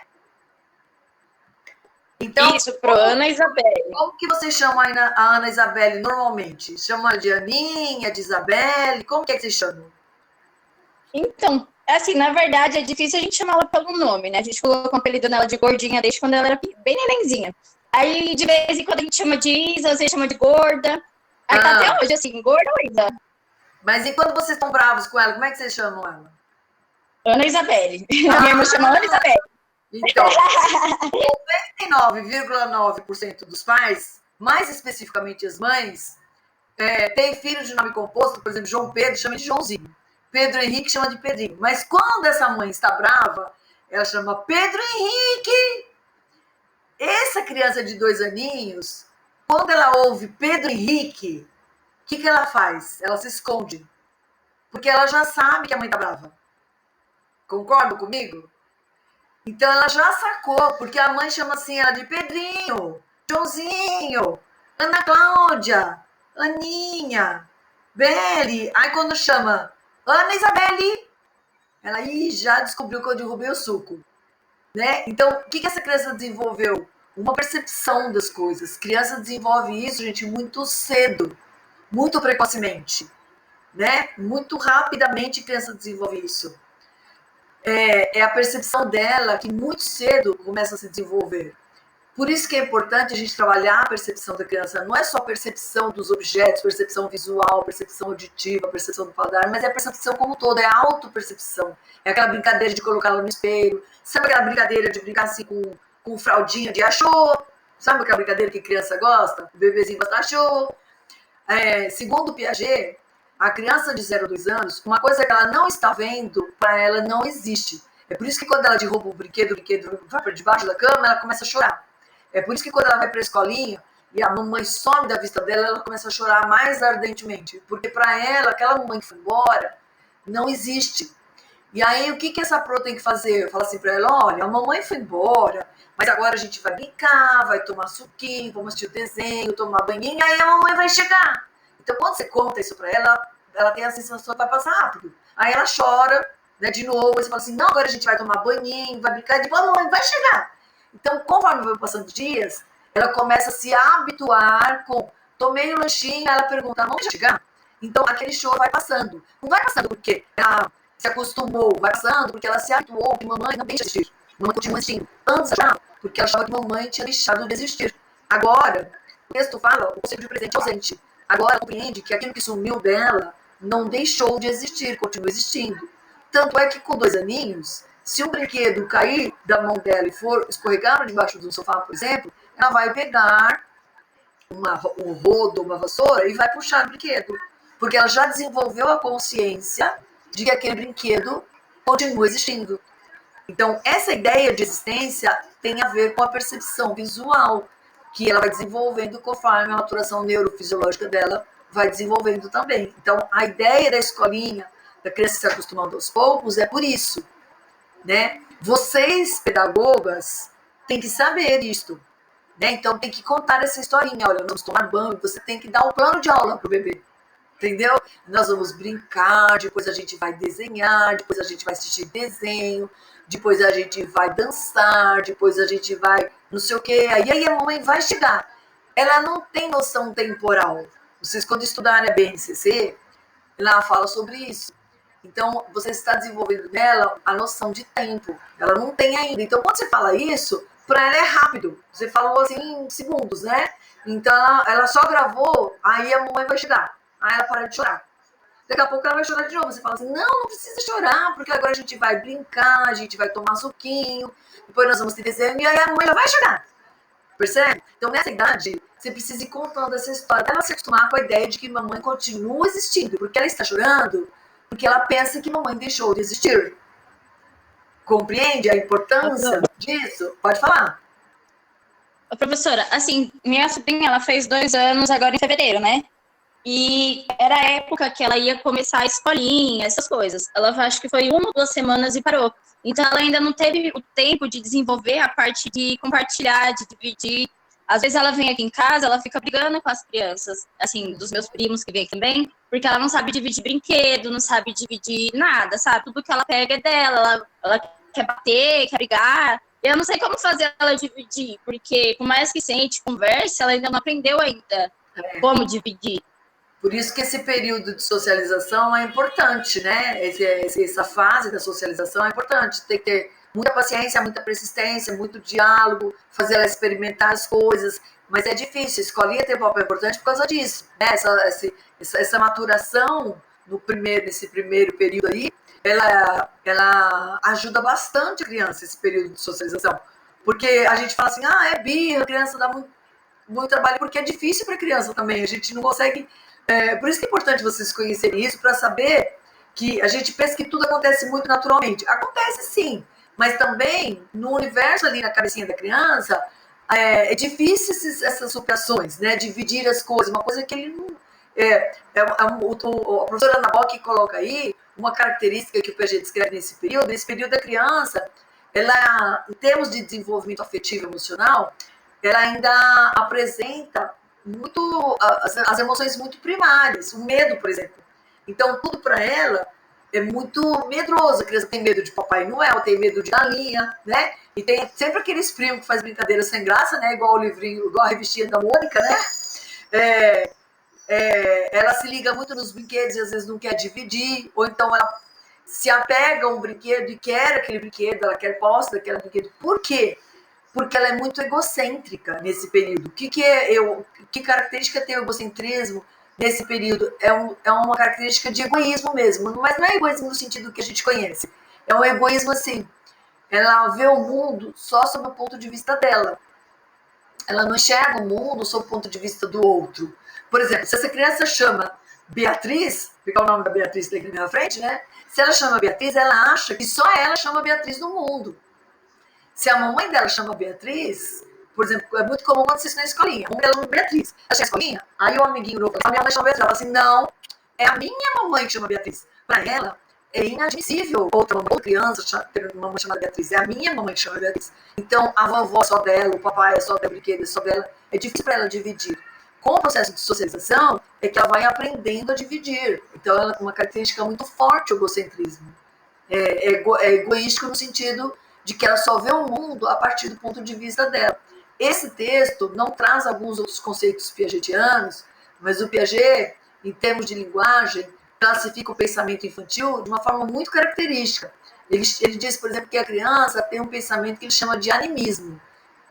Então, isso, pro Ana Isabelle. Como que vocês chamam a Ana Isabelle normalmente? Chamam de Aninha, de Isabelle? Como que é que vocês chamam? Então, assim, na verdade, é difícil a gente chamar ela pelo nome, né? A gente colocou o apelido nela de gordinha desde quando ela era bem nenenzinha. Aí, de vez em quando, a gente chama de Isa, às vezes chama de gorda. Aí tá até hoje, assim, gorda ou Isa? Mas enquanto vocês estão bravos com ela, como é que vocês chamam ela? Ana Isabelle. A minha irmã chama Ana Isabelle. Então, 99,9% dos pais, mais especificamente as mães, tem filhos de nome composto, por exemplo, João Pedro chama de Joãozinho, Pedro Henrique chama de Pedrinho. Mas quando essa mãe está brava, ela chama Pedro Henrique. Essa criança de 2 aninhos, quando ela ouve Pedro Henrique, o que ela faz? Ela se esconde. Porque ela já sabe que a mãe está brava. Concordam comigo? Então ela já sacou, porque a mãe chama assim ela de Pedrinho, Joãozinho, Ana Cláudia, Aninha, Beli. Aí quando chama Ana Isabelle, ela já descobriu que eu derrubei o suco. Né? Então, o que essa criança desenvolveu? Uma percepção das coisas. Criança desenvolve isso, gente, muito cedo, muito precocemente. Né? Muito rapidamente a criança desenvolve isso. É a percepção dela que muito cedo começa a se desenvolver. Por isso que é importante a gente trabalhar a percepção da criança. Não é só a percepção dos objetos, percepção visual, percepção auditiva, percepção do paladar, mas é a percepção como um todo, é a autopercepção. É aquela brincadeira de colocá-la no espelho. Sabe aquela brincadeira de brincar assim com fraldinha de achou? Sabe aquela brincadeira que criança gosta? O bebezinho gosta de achou? Segundo Piaget, A criança de 0 a 2 anos, uma coisa que ela não está vendo, para ela não existe. É por isso que quando ela derruba o brinquedo vai para debaixo da cama, ela começa a chorar. É por isso que quando ela vai para a escolinha e a mamãe some da vista dela, ela começa a chorar mais ardentemente. Porque para ela, aquela mamãe que foi embora, não existe. E aí, o que essa pro tem que fazer? Fala assim para ela, olha, a mamãe foi embora, mas agora a gente vai brincar, vai tomar suquinho, vamos assistir o desenho, tomar banhinho, e aí a mamãe vai chegar. Então, quando você conta isso para ela, ela tem a sensação que vai passar rápido. Aí ela chora, né, de novo, e você fala assim, não, agora a gente vai tomar banhinho, vai brincar, e depois a mamãe vai chegar. Então, conforme vai passando os dias, ela começa a se habituar com, tomei o lanchinho, ela pergunta, a mamãe vai chegar? Então, aquele choro vai passando. Não vai passando porque ela se acostumou, vai passando porque ela se habituou que mamãe não deixa de existir. Mamãe continua existindo. Antes já, porque ela achava que mamãe tinha deixado de existir. Agora, o texto fala o conceito de presente ausente. Agora ela compreende que aquilo que sumiu dela não deixou de existir, continua existindo. Tanto é que com 2 aninhos, se um brinquedo cair da mão dela e for escorregar debaixo de um sofá, por exemplo, ela vai pegar um rodo, uma vassoura e vai puxar o brinquedo. Porque ela já desenvolveu a consciência de que aquele brinquedo continua existindo. Então, essa ideia de existência tem a ver com a percepção visual, que ela vai desenvolvendo conforme a maturação neurofisiológica dela vai desenvolvendo também. Então, a ideia da escolinha, da criança se acostumando aos poucos, é por isso, né? Vocês, pedagogas, têm que saber isto, né? Então, tem que contar essa historinha. Olha, vamos tomar banho, você tem que dar um plano de aula para o bebê. Entendeu? Nós vamos brincar, depois a gente vai desenhar, depois a gente vai assistir desenho, depois a gente vai dançar, depois a gente vai não sei o quê. Aí a mamãe vai chegar. Ela não tem noção temporal. Vocês, quando estudarem a BNCC, ela fala sobre isso. Então, você está desenvolvendo nela a noção de tempo. Ela não tem ainda. Então, quando você fala isso, para ela é rápido. Você falou assim em segundos, né? Então, ela só gravou, aí a mamãe vai chegar. Aí ela para de chorar. Daqui a pouco ela vai chorar de novo. Você fala assim, não precisa chorar, porque agora a gente vai brincar, a gente vai tomar suquinho, depois nós vamos ter desenho, e aí a mamãe já vai chorar. Percebe? Então, nessa idade, você precisa ir contando essa história, para ela se acostumar com a ideia de que mamãe continua existindo, porque ela está chorando, porque ela pensa que mamãe deixou de existir. Compreende a importância disso? Pode falar. Professora, assim, minha sobrinha, ela fez 2 anos agora em fevereiro, né? E era a época que ela ia começar a escolinha, essas coisas. Ela acho que foi 1 ou 2 semanas e parou. Então, ela ainda não teve o tempo de desenvolver a parte de compartilhar, de dividir. Às vezes, ela vem aqui em casa, ela fica brigando com as crianças, assim, dos meus primos que vêm também, porque ela não sabe dividir brinquedo, não sabe dividir nada, sabe? Tudo que ela pega é dela, ela quer bater, quer brigar. Eu não sei como fazer ela dividir, porque por mais que sente, converse, ela ainda não aprendeu ainda como dividir. Por isso que esse período de socialização é importante, né? Essa fase da socialização é importante. Tem que ter muita paciência, muita persistência, muito diálogo, fazer ela experimentar as coisas. Mas é difícil. A escolinha tem um papel importante por causa disso, né? Essa maturação nesse primeiro período aí, ela ajuda bastante a criança, esse período de socialização. Porque a gente fala assim, é birra, a criança dá muito trabalho, porque é difícil para a criança também. A gente não consegue... por isso que é importante vocês conhecerem isso, para saber que a gente pensa que tudo acontece muito naturalmente. Acontece sim, mas também no universo ali na cabecinha da criança, é difícil essas superações, né? Dividir as coisas, uma coisa que ele não... a professora Ana Bock coloca aí uma característica que o PG descreve nesse período da criança, ela, em termos de desenvolvimento afetivo e emocional, ela ainda apresenta muito as emoções muito primárias, o medo, por exemplo. Então, tudo para ela é muito medroso. A criança tem medo de Papai Noel, tem medo de galinha, né? E tem sempre aqueles primos que faz brincadeira sem graça, né? Igual o livrinho, igual a revistinha da Mônica, né? Ela se liga muito nos brinquedos e às vezes não quer dividir, ou então ela se apega a um brinquedo e quer aquele brinquedo, ela quer posse daquele brinquedo. Por quê? Porque ela é muito egocêntrica nesse período. Que característica tem o egocentrismo nesse período? É uma característica de egoísmo mesmo, mas não é egoísmo no sentido que a gente conhece. É um egoísmo assim, ela vê o mundo só sob o ponto de vista dela. Ela não enxerga o mundo sob o ponto de vista do outro. Por exemplo, se essa criança chama Beatriz, pegar o nome da Beatriz que tem aqui na minha frente, né? Se ela chama Beatriz, ela acha que só ela chama Beatriz no mundo. Se a mamãe dela chama Beatriz, por exemplo, é muito comum acontecer isso na escolinha. A mamãe dela chama Beatriz. Ela chama escolinha, aí o amiguinho novo fala, minha mãe chama Beatriz. Ela fala assim, não, é a minha mamãe que chama Beatriz. Para ela, é inadmissível outra criança ter uma mamãe chamada Beatriz. É a minha mamãe que chama Beatriz. Então, a vovó é só dela, o papai é só dela, o brinquedo é só dela. É difícil para ela dividir. Com o processo de socialização, é que ela vai aprendendo a dividir. Então, ela tem uma característica muito forte, o egocentrismo. É egoístico no sentido de que ela só vê o mundo a partir do ponto de vista dela. Esse texto não traz alguns outros conceitos piagetianos, mas o Piaget, em termos de linguagem, classifica o pensamento infantil de uma forma muito característica. Ele diz, por exemplo, que a criança tem um pensamento que ele chama de animismo.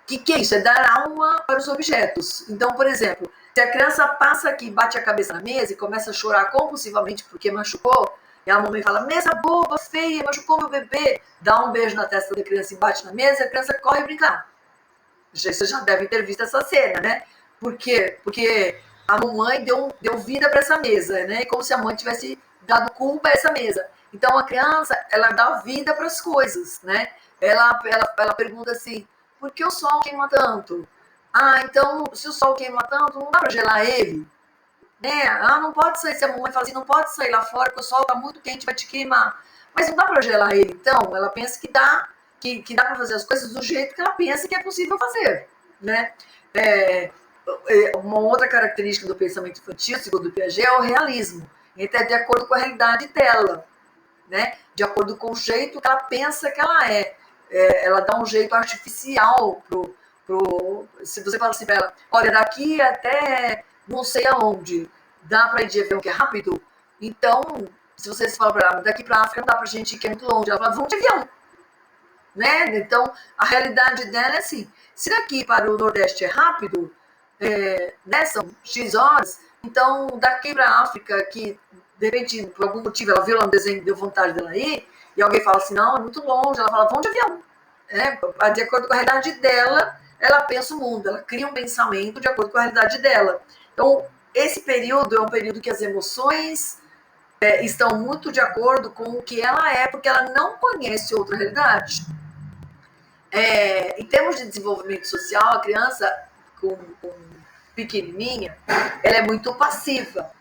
O que é isso? É dar alma para os objetos. Então, por exemplo, se a criança passa aqui, bate a cabeça na mesa e começa a chorar compulsivamente porque machucou, e a mamãe fala, mesa boba, feia, machucou meu bebê, dá um beijo na testa da criança e bate na mesa, a criança corre brincar. Vocês já devem ter visto essa cena, né? Por quê? Porque a mamãe deu vida para essa mesa, né? Como se a mãe tivesse dado culpa a essa mesa. Então, a criança, ela dá vida para as coisas, né? Ela pergunta assim, por que o sol queima tanto? Ah, então, se o sol queima tanto, não dá para gelar ele? Né? Ah, não pode sair, se a mamãe fala assim, não pode sair lá fora, porque o sol está muito quente, vai te queimar. Mas não dá para gelar ele, então? Ela pensa que dá para fazer as coisas do jeito que ela pensa que é possível fazer, né? Uma outra característica do pensamento infantil, segundo o Piaget, é o realismo. Então, é de acordo com a realidade dela, né? De acordo com o jeito que ela pensa que ela é. Ela dá um jeito artificial se você fala assim para ela, olha, daqui até não sei aonde, dá para ir de avião que é rápido? Então, se você fala para ela, daqui para a África não dá para gente ir que é muito longe, ela fala, vamos de avião. Né? Então, a realidade dela é assim, se daqui para o Nordeste é rápido, né, são X horas, então daqui para a África, que de repente, por algum motivo, ela viu lá no desenho, deu vontade dela ir, e alguém fala assim, não, é muito longe, ela fala, vamos de avião. De acordo com a realidade dela, ela pensa o mundo, ela cria um pensamento de acordo com a realidade dela. Então, esse período é um período que as emoções estão muito de acordo com o que ela é, porque ela não conhece outra realidade. Em termos de desenvolvimento social, a criança com pequenininha, ela é muito passiva.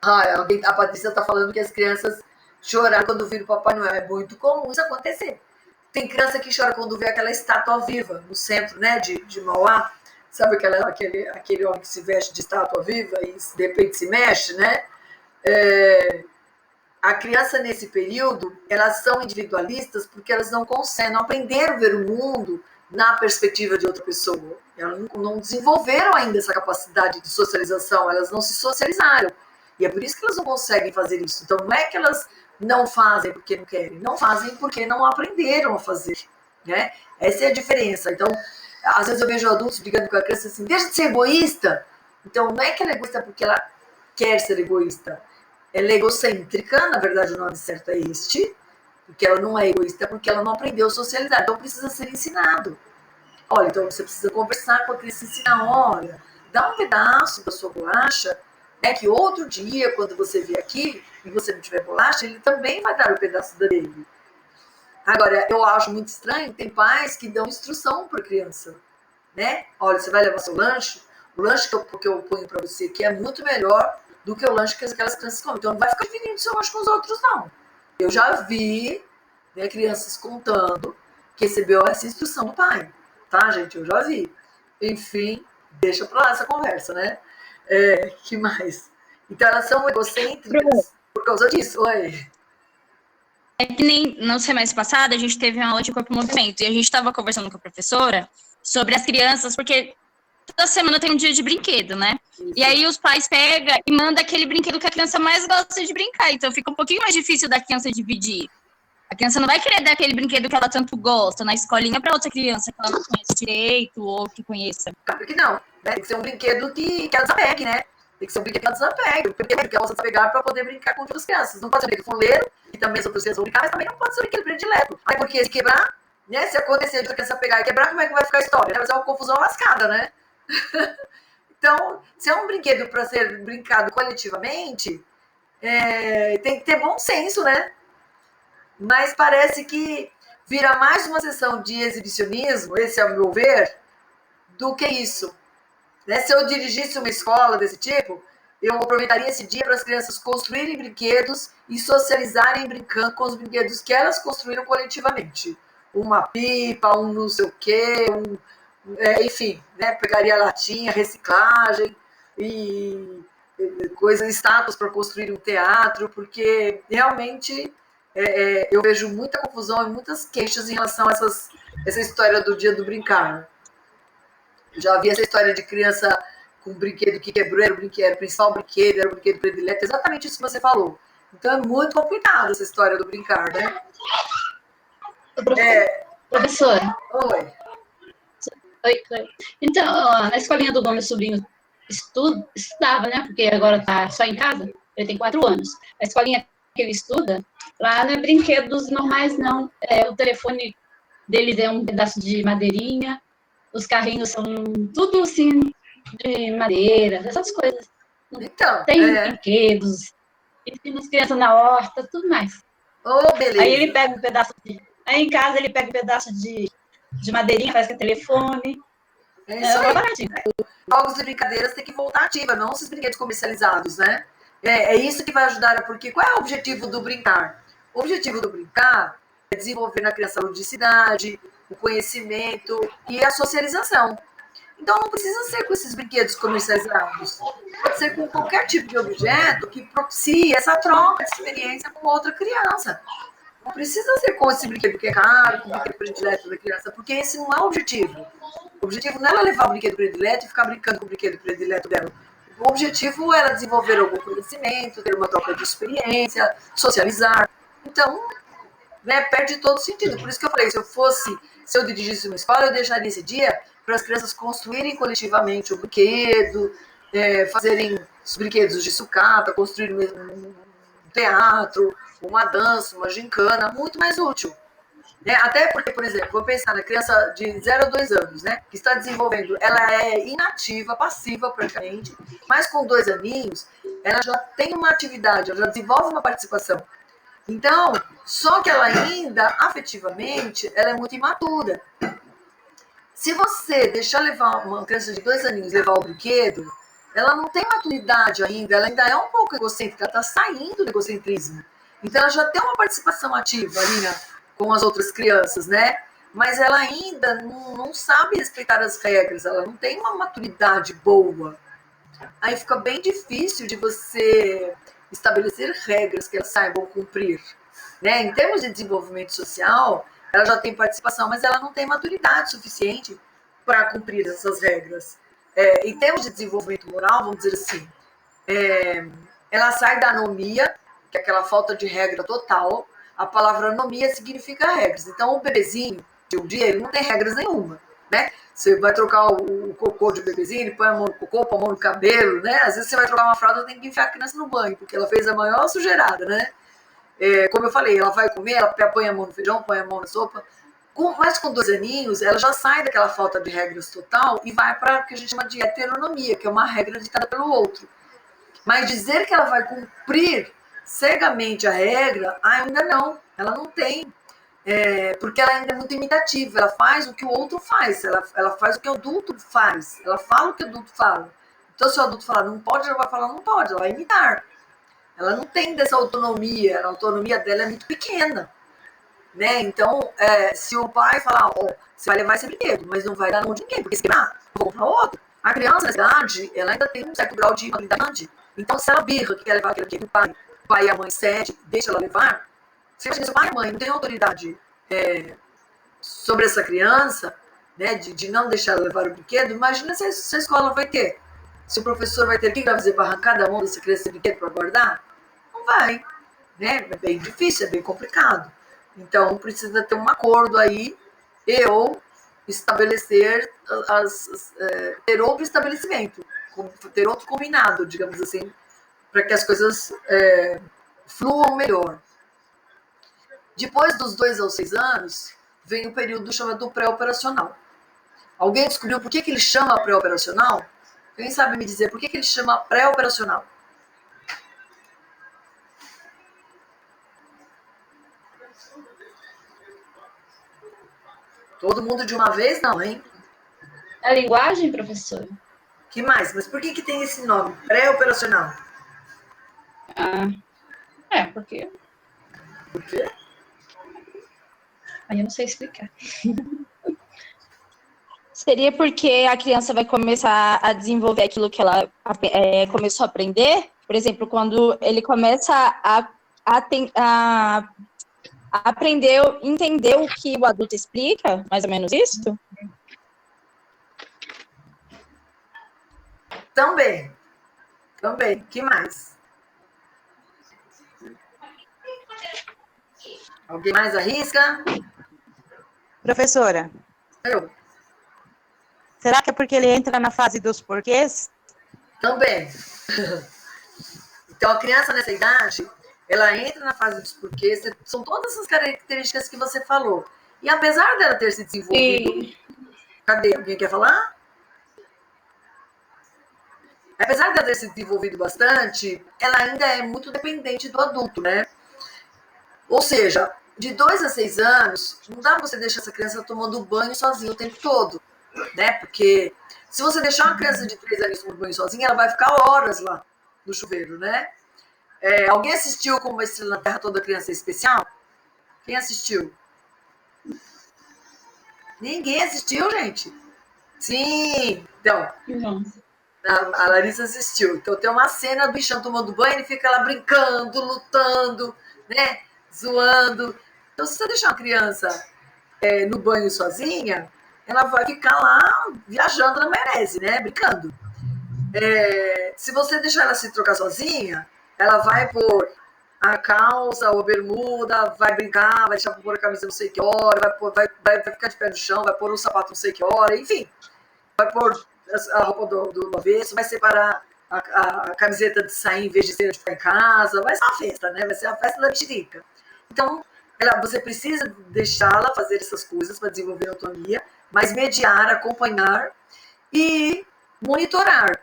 A Patrícia está falando que as crianças choram quando viram o Papai Noel. É muito comum isso acontecer. Tem criança que chora quando vê aquela estátua viva no centro, né, de Mauá. Sabe aquele homem que se veste de estátua viva e de repente se mexe, né? A criança, nesse período, elas são individualistas porque elas não conseguem, não aprenderam a ver o mundo na perspectiva de outra pessoa. Elas não desenvolveram ainda essa capacidade de socialização, elas não se socializaram. E é por isso que elas não conseguem fazer isso. Então, não é que elas não fazem porque não querem, não fazem porque não aprenderam a fazer, né? Essa é a diferença. Então, às vezes eu vejo adultos brigando com a criança assim, deixa de ser egoísta. Então, não é que ela é egoísta porque ela quer ser egoísta. Ela é egocêntrica, na verdade o nome certo é este, porque ela não é egoísta porque ela não aprendeu a socializar. Então, precisa ser ensinado. Olha, então você precisa conversar com a criança e ensinar, olha, dá um pedaço da sua bolacha, né, que outro dia, quando você vier aqui e você não tiver bolacha, ele também vai dar o pedaço dele. Agora, eu acho muito estranho, tem pais que dão instrução para a criança, né? Olha, você vai levar seu lanche, o lanche que eu ponho para você aqui é muito melhor do que o lanche que aquelas crianças comem. Então, não vai ficar dividindo seu lanche com os outros, não. Eu já vi, né, crianças contando que recebeu essa instrução do pai, tá, gente? Eu já vi. Enfim, deixa para lá essa conversa, né? Que mais? Então, elas são egocêntricas por causa disso. Oi. É que nem no semestre passado, a gente teve uma aula de corpo e movimento, e a gente estava conversando com a professora sobre as crianças, porque toda semana tem um dia de brinquedo, né? Isso. E aí os pais pegam e mandam aquele brinquedo que a criança mais gosta de brincar, então fica um pouquinho mais difícil da criança dividir. A criança não vai querer dar aquele brinquedo que ela tanto gosta na escolinha para outra criança que ela não conhece direito ou que conheça. Claro que não, né? Tem que ser um brinquedo que ela desapegue, né? Tem que ser um brinquedo que ela desapegue, porque ela possa desapegar para poder brincar com outras crianças. Não pode ser um brinquedo fuleiro, que também as outras crianças vão brincar, mas também não pode ser um brinquedo predileto. Até porque se quebrar, né? Se acontecer de outra criança pegar e quebrar, como é que vai ficar a história? Vai ser uma confusão lascada, né? Então, se é um brinquedo para ser brincado coletivamente, tem que ter bom senso, né? Mas parece que vira mais uma sessão de exibicionismo, esse é o meu ver, do que isso. Né? Se eu dirigisse uma escola desse tipo, eu aproveitaria esse dia para as crianças construírem brinquedos e socializarem brincando com os brinquedos que elas construíram coletivamente. Uma pipa, um não sei o quê, enfim, né? Pegaria latinha, reciclagem e coisas, estátuas para construir um teatro, porque realmente eu vejo muita confusão e muitas queixas em relação a essa história do dia do brincar. Já vi essa história de criança com brinquedo que quebrou, era o principal brinquedo, era o brinquedo predileto, exatamente isso que você falou. Então é muito complicado essa história do brincar, né? Professora. Oi. Oi. Então, na escolinha do meu sobrinho estudava, né? Porque agora tá só em casa, ele tem 4 anos. A escolinha que ele estuda, lá não é brinquedos normais, não. O telefone deles é um pedaço de madeirinha, os carrinhos são tudo assim, de madeira, essas coisas. Então, tem brinquedos, ensina as crianças na horta, tudo mais. Beleza. Aí ele pega um pedaço Aí em casa ele pega um pedaço de madeirinha, faz com telefone. Baratinho. Jogos e brincadeiras têm que voltar ativa, não esses brinquedos comercializados, né? É isso que vai ajudar, porque qual é o objetivo do brincar? O objetivo do brincar é desenvolver na criança a ludicidade, o conhecimento e a socialização. Então não precisa ser com esses brinquedos comercializados. Pode ser com qualquer tipo de objeto que propicie essa troca de experiência com outra criança. Não precisa ser com esse brinquedo que é caro, com o brinquedo predileto da criança, porque esse não é o objetivo. O objetivo não é ela levar o brinquedo predileto e ficar brincando com o brinquedo predileto dela. O objetivo é ela desenvolver algum conhecimento, ter uma troca de experiência, socializar. Então, né, perde todo sentido. Por isso que eu falei, se eu dirigisse uma escola, eu deixaria esse dia para as crianças construírem coletivamente o brinquedo, fazerem os brinquedos de sucata, construir mesmo um teatro, uma dança, uma gincana, muito mais útil. Até porque, por exemplo, vou pensar na criança de 0 a 2 anos, né, que está desenvolvendo, ela é inativa, passiva praticamente, mas com 2 aninhos, ela já tem uma atividade, ela já desenvolve uma participação. Então, só que ela ainda, afetivamente, ela é muito imatura. Se você deixar levar uma criança de 2 aninhos levar o brinquedo, ela não tem maturidade ainda, ela ainda é um pouco egocêntrica, ela está saindo do egocentrismo. Então, ela já tem uma participação ativa ali com as outras crianças, né? Mas ela ainda não sabe respeitar as regras, ela não tem uma maturidade boa. Aí fica bem difícil de você estabelecer regras que elas saibam cumprir. Né? Em termos de desenvolvimento social, ela já tem participação, mas ela não tem maturidade suficiente para cumprir essas regras. Em termos de desenvolvimento moral, vamos dizer assim, ela sai da anomia, que é aquela falta de regra total. A palavra anomia significa regras. Então, o bebezinho de um dia, ele não tem regras nenhuma, né? Você vai trocar o cocô de bebezinho, ele põe a mão no cocô, põe a mão no cabelo, né? Às vezes você vai trocar uma fralda, tem que enfiar a criança no banho, porque ela fez a maior sujeirada, né? Como eu falei, ela vai comer, ela põe a mão no feijão, põe a mão na sopa. Mas com 2 aninhos, ela já sai daquela falta de regras total e vai para o que a gente chama de heteronomia, que é uma regra ditada pelo outro. Mas dizer que ela vai cumprir cegamente a regra, ainda não. Ela não tem. Porque ela ainda é muito imitativa. Ela faz o que o outro faz. Ela faz o que o adulto faz. Ela fala o que o adulto fala. Então, se o adulto falar não pode, ela vai falar não pode. Ela vai imitar. Ela não tem dessa autonomia. A autonomia dela é muito pequena. Né? Então, se o pai falar, você vai levar esse brinquedo, mas não vai dar na mão de ninguém, porque se quebrar, eu vou comprar outro. A criança, na idade, ela ainda tem um certo grau de maturidade. Então, se ela birra que quer levar aquele brinquedo, o pai e a mãe cede, deixa ela levar, se o pai e a mãe não têm autoridade sobre essa criança, né, de não deixar ela levar o brinquedo, imagina se a escola vai ter. Se o professor vai ter que fazer para arrancar da mão dessa criança esse brinquedo para guardar, não vai. Né? É bem difícil, é bem complicado. Então, precisa ter um acordo aí ou estabelecer, ter outro estabelecimento, ter outro combinado, digamos assim, para que as coisas fluam melhor. Depois dos 2 aos 6 anos, vem o período chamado pré-operacional. Alguém descobriu por que ele chama pré-operacional? Quem sabe me dizer por que ele chama pré-operacional? Todo mundo de uma vez, não, hein? A linguagem, professora? Que mais? Mas por que tem esse nome? Pré-operacional? Porque... Por quê? Aí eu não sei explicar. Seria porque a criança vai começar a desenvolver aquilo que ela começou a aprender? Por exemplo, quando ele começa a aprender, entender o que o adulto explica, mais ou menos isso? Também. Que mais? Alguém mais arrisca? Professora, Eu. será que é porque ele entra na fase dos porquês? Também. Então, a criança nessa idade, ela entra na fase dos porquês, são todas essas características que você falou. E apesar dela ter se desenvolvido... Cadê? Alguém quer falar? Apesar dela ter se desenvolvido bastante, ela ainda é muito dependente do adulto, né? Ou seja, de 2 a 6 anos, não dá pra você deixar essa criança tomando banho sozinha o tempo todo, né? Porque se você deixar uma criança de 3 anos tomando banho sozinha, ela vai ficar horas lá no chuveiro, né? Alguém assistiu Como uma Estrela na Terra Toda Criança é Especial? Quem assistiu? Ninguém assistiu, gente? Sim! Então, Não. a Larissa assistiu. Então tem uma cena do bichão tomando banho, ele fica lá brincando, lutando, né? Zoando. Então, se você deixar uma criança no banho sozinha, ela vai ficar lá viajando na maionese, né? Brincando. Se você deixar ela se trocar sozinha, ela vai pôr a calça ou a bermuda, vai brincar, vai deixar pôr a camisa não sei que hora, vai ficar de pé no chão, vai pôr um sapato não sei que hora, enfim. Vai pôr a roupa do avesso, vai separar a camiseta de sair em vez de ser de ficar em casa, vai ser uma festa, né? Vai ser a festa da mexerica. Então, você precisa deixá-la fazer essas coisas para desenvolver a autonomia, mas mediar, acompanhar e monitorar.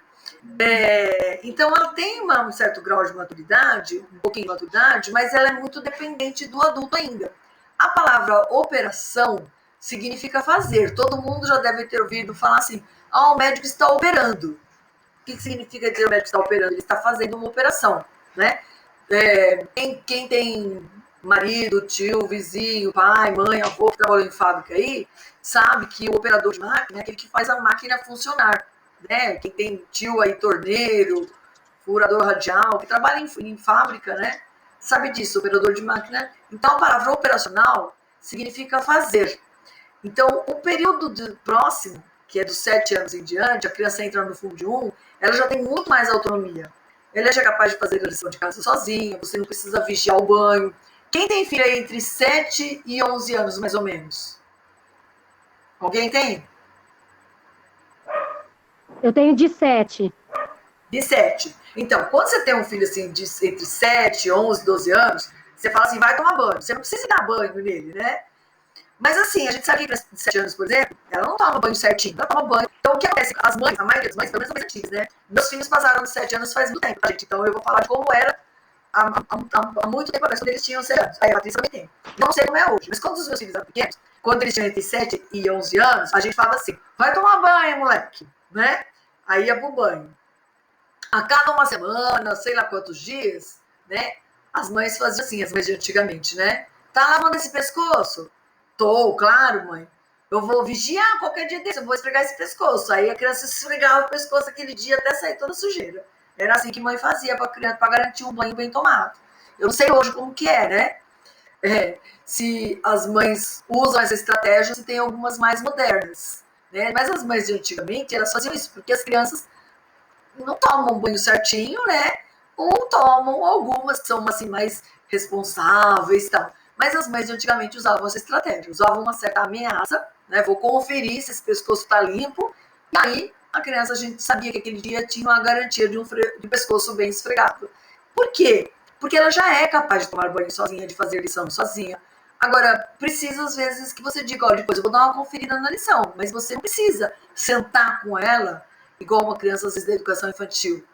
Então, ela tem um certo grau de maturidade, um pouquinho de maturidade, mas ela é muito dependente do adulto ainda. A palavra operação significa fazer. Todo mundo já deve ter ouvido falar assim, o médico está operando. O que significa dizer o médico está operando? Ele está fazendo uma operação, né? Quem tem marido, tio, vizinho, pai, mãe, avô que trabalhou em fábrica aí, sabe que o operador de máquina é aquele que faz a máquina funcionar, né? Quem tem tio aí, torneiro, furador radial, que trabalha em fábrica, né? Sabe disso, operador de máquina. Então, a palavra operacional significa fazer. Então, o período próximo, que é dos 7 anos em diante, a criança entra no fundo de 1, ela já tem muito mais autonomia. Ela já é capaz de fazer a lição de casa sozinha, você não precisa vigiar o banho. Quem tem filho aí entre 7 e 11 anos, mais ou menos? Alguém tem? Eu tenho de 7. De 7. Então, quando você tem um filho assim, entre 7, 11, 12 anos, você fala assim, vai tomar banho. Você não precisa dar banho nele, né? Mas assim, a gente sabe que a criança de 7 anos, por exemplo, ela não toma banho certinho, ela toma banho. Então, o que acontece? As mães, a maioria das mães, pelo menos as mais antigas, né? Meus filhos passaram dos 7 anos faz muito tempo, tá, gente? Então, eu vou falar de como era há muito tempo atrás, quando eles tinham 7 anos. Aí a Patrícia também tem. Não sei como é hoje, mas quando os meus filhos eram pequenos, quando eles tinham entre 7 e 11 anos, a gente falava assim, vai tomar banho, moleque, né? Aí ia pro banho. A cada uma semana, sei lá quantos dias, né? As mães faziam assim, as mães de antigamente, né? Tá lavando esse pescoço? Tô, claro, mãe. Eu vou vigiar qualquer dia desse, eu vou esfregar esse pescoço. Aí a criança esfregava o pescoço aquele dia até sair toda sujeira. Era assim que mãe fazia para criança, para garantir um banho bem tomado. Eu não sei hoje como que é, né? Se as mães usam essa estratégia, se tem algumas mais modernas, né? Mas as mães de antigamente, elas faziam isso, porque as crianças não tomam banho certinho, né? Ou tomam algumas que são assim mais responsáveis e tal. Mas as mães de antigamente usavam essa estratégia, usavam uma certa ameaça, né? Vou conferir se esse pescoço está limpo. E aí, a criança, a gente sabia que aquele dia tinha uma garantia de um pescoço bem esfregado. Por quê? Porque ela já é capaz de tomar banho sozinha, de fazer lição sozinha. Agora, precisa às vezes que você diga, olha, depois eu vou dar uma conferida na lição, mas você não precisa sentar com ela igual uma criança, às vezes, da educação infantil,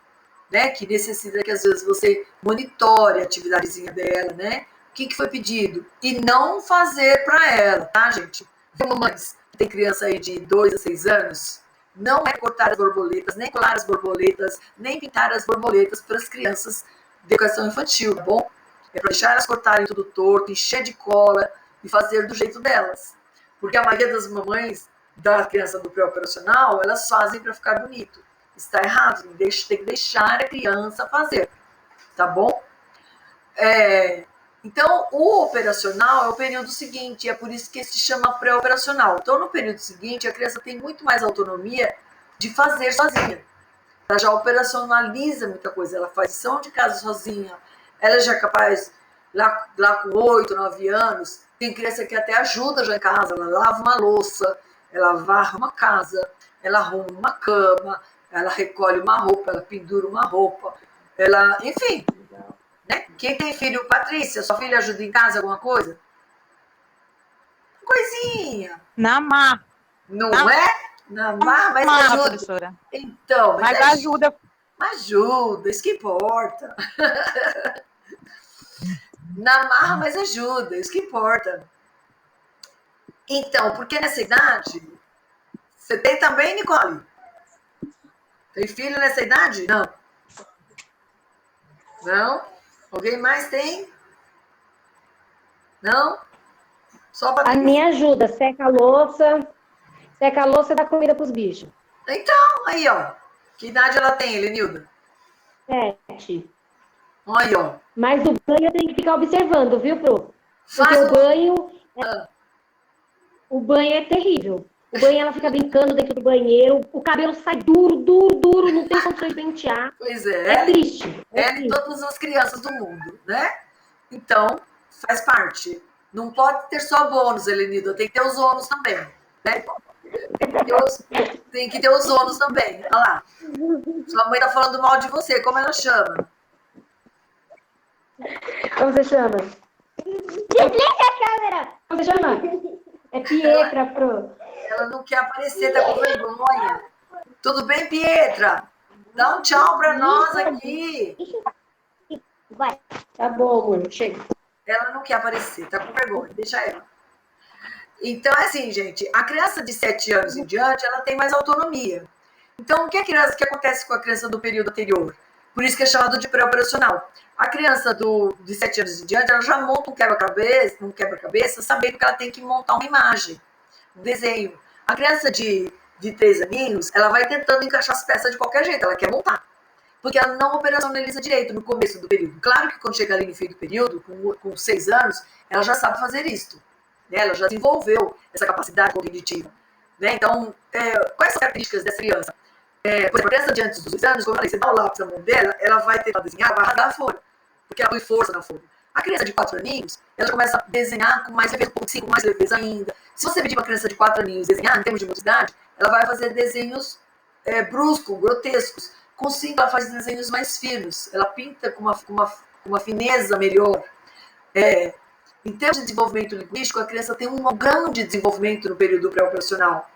né? Que necessita que, às vezes, você monitore a atividadezinha dela, né? O que foi pedido? E não fazer para ela, tá, gente? Mamães que tem criança aí de 2 a 6 anos, não é cortar as borboletas, nem colar as borboletas, nem pintar as borboletas para as crianças de educação infantil, tá bom? É para deixar elas cortarem tudo torto, encher de cola e fazer do jeito delas. Porque a maioria das mamães da criança do pré-operacional, elas fazem para ficar bonito. Está errado, tem que deixar a criança fazer, tá bom? Então, o operacional é o período seguinte, é por isso que se chama pré-operacional. Então, no período seguinte, a criança tem muito mais autonomia de fazer sozinha. Ela já operacionaliza muita coisa, ela faz lição de casa sozinha, ela já é capaz, lá com 8, 9 anos, tem criança que até ajuda já em casa, ela lava uma louça, ela varre uma casa, ela arruma uma cama, ela recolhe uma roupa, ela pendura uma roupa, ela, enfim. Né? Quem tem filho, Patrícia, sua filha ajuda em casa alguma coisa? Coisinha. Na mar. Não é? Na mar, mas ajuda. Professora. Então, mas ajuda. Ajuda, isso que importa. Na marra, mas ajuda, isso que importa. Então, porque nessa idade, você tem também, Nicole? Tem filho nessa idade? Não. Não? Alguém mais tem? Não? Só para a minha ajuda, seca a louça e dá comida para os bichos. Então, aí, ó. Que idade ela tem, Elenilda? 7. Aí, ó. Mas o banho eu tenho que ficar observando, viu, Pro? Porque o banho é terrível. O banho, ela fica brincando dentro do banheiro, o cabelo sai duro, não tem condições de pentear. Pois é. É triste. De todas as crianças do mundo, né? Então, faz parte. Não pode ter só bônus, Elenilda, tem que ter os ônus também, né? Tem que ter os ônus também. Olha lá. Sua mãe tá falando mal de você, como ela chama? Como você chama? Desliga a câmera! Como você chama? É Pietra, Pro. Ela não quer aparecer, tá com vergonha. Tudo bem, Pietra? Dá um tchau pra nós aqui. Vai. Tá bom, amor. Chega. Ela não quer aparecer, tá com vergonha. Deixa ela. Então, é assim, gente. A criança de 7 anos em diante, ela tem mais autonomia. Então, o que acontece com a criança do período anterior? Por isso que é chamado de pré-operacional. A criança de 7 anos em diante, ela já monta um quebra-cabeça, sabendo que ela tem que montar uma imagem, um desenho. A criança de 3 aninhos, ela vai tentando encaixar as peças de qualquer jeito, ela quer montar. Porque ela não operacionaliza direito no começo do período. Claro que quando chega ali no fim do período, com 6 anos, ela já sabe fazer isso. Né? Ela já desenvolveu essa capacidade cognitiva. Né? Então, quais são as características dessa criança? Por exemplo, a criança de antes dos 2 anos, como eu falei, você dá o lápis na mão dela, ela vai tentar desenhar, vai rasgar a folha. Porque ela põe força na folha. A criança de 4 aninhos, ela já começa a desenhar com mais leveza, com mais leveza ainda. Se você pedir para a criança de 4 aninhos desenhar, em termos de motricidade, ela vai fazer desenhos bruscos, grotescos. Com 5, ela faz desenhos mais finos. Ela pinta com uma fineza melhor. Em termos de desenvolvimento linguístico, a criança tem um grande desenvolvimento no período pré-operacional.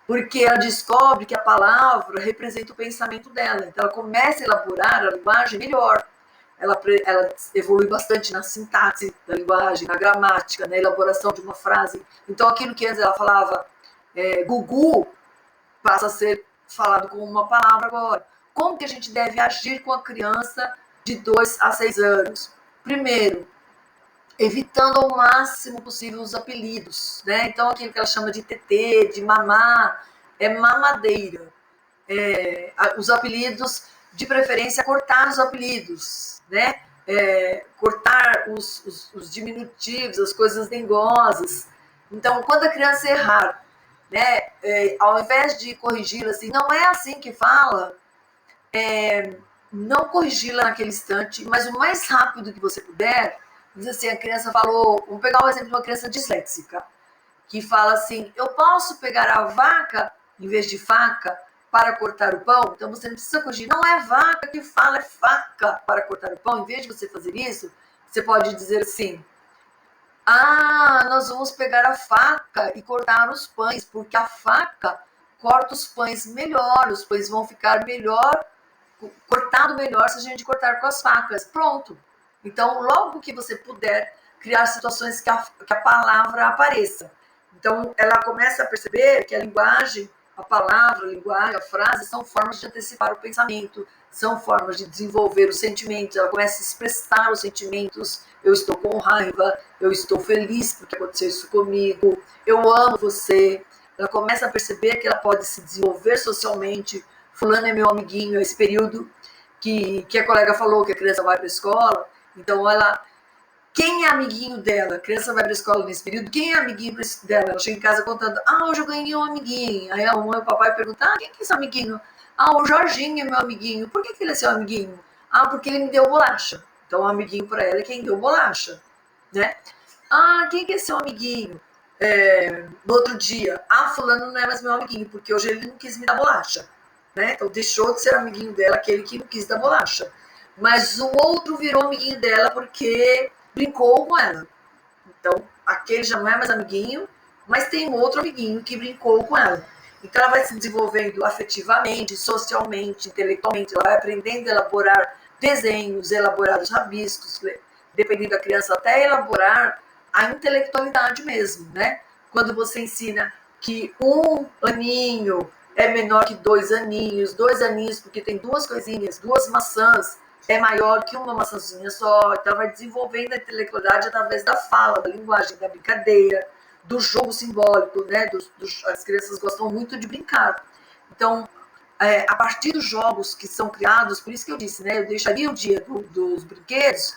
Porque ela descobre que a palavra representa o pensamento dela. Então, ela começa a elaborar a linguagem melhor. Ela evolui bastante na sintaxe da linguagem, na gramática, na elaboração de uma frase. Então, aquilo que antes ela falava, gugu, passa a ser falado como uma palavra agora. Como que a gente deve agir com a criança de 2 a 6 anos? Primeiro, evitando ao máximo possível os apelidos, né? Então, aquilo que ela chama de tetê, de mamá, é mamadeira. Os apelidos, de preferência, cortar os apelidos, né? Cortar os diminutivos, as coisas dengosas. Então, quando a criança errar, né? Ao invés de corrigi-la assim, não é assim que fala, não corrigi-la naquele instante, mas o mais rápido que você puder. Diz assim, a criança falou, vamos pegar o exemplo de uma criança disléxica, que fala assim, eu posso pegar a vaca em vez de faca para cortar o pão? Então você não precisa corrigir, não é vaca que fala, é faca para cortar o pão. Em vez de você fazer isso, você pode dizer assim, nós vamos pegar a faca e cortar os pães, porque a faca corta os pães melhor, os pães vão ficar melhor, cortado melhor se a gente cortar com as facas. Pronto. Então, logo que você puder, criar situações que a palavra apareça. Então, ela começa a perceber que a linguagem, a palavra, a linguagem, a frase são formas de antecipar o pensamento, são formas de desenvolver os sentimentos. Ela começa a expressar os sentimentos. Eu estou com raiva, eu estou feliz porque aconteceu isso comigo, eu amo você. Ela começa a perceber que ela pode se desenvolver socialmente. Fulano é meu amiguinho, esse período que a colega falou que a criança vai para a escola. Então, quem é amiguinho dela? A criança vai para a escola nesse período, quem é amiguinho dela? Ela chega em casa contando, hoje eu ganhei um amiguinho. Aí a mãe e o papai perguntam, quem que é esse amiguinho? O Jorginho é meu amiguinho. Por que ele é seu amiguinho? Porque ele me deu bolacha. Então, o amiguinho para ela é quem deu bolacha, né? Quem que é seu amiguinho? No outro dia, fulano não é mais meu amiguinho, porque hoje ele não quis me dar bolacha, né? Então, deixou de ser amiguinho dela aquele que não quis dar bolacha. Mas o outro virou amiguinho dela porque brincou com ela. Então, aquele já não é mais amiguinho, mas tem um outro amiguinho que brincou com ela. Então, ela vai se desenvolvendo afetivamente, socialmente, intelectualmente. Ela vai aprendendo a elaborar desenhos, elaborar os rabiscos, dependendo da criança, até elaborar a intelectualidade mesmo, né? Quando você ensina que 1 aninho é menor que 2 aninhos porque tem 2 coisinhas, 2 maçãs, é maior que uma maçãzinha só. Então, vai desenvolvendo a intelectualidade através da fala, da linguagem, da brincadeira, do jogo simbólico, né? As crianças gostam muito de brincar. Então, a partir dos jogos que são criados, por isso que eu disse, né? Eu deixaria o dia dos brinquedos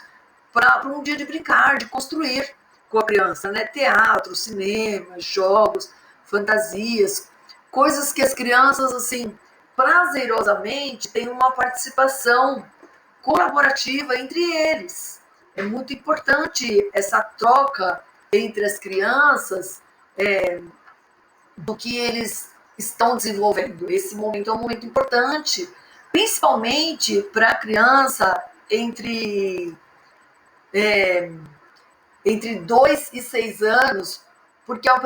para um dia de brincar, de construir com a criança, né? Teatro, cinema, jogos, fantasias, coisas que as crianças, assim, prazerosamente têm uma participação colaborativa entre eles. É muito importante essa troca entre as crianças do que eles estão desenvolvendo. Esse momento é um momento importante, principalmente para a criança entre 2 e 6 anos, porque é um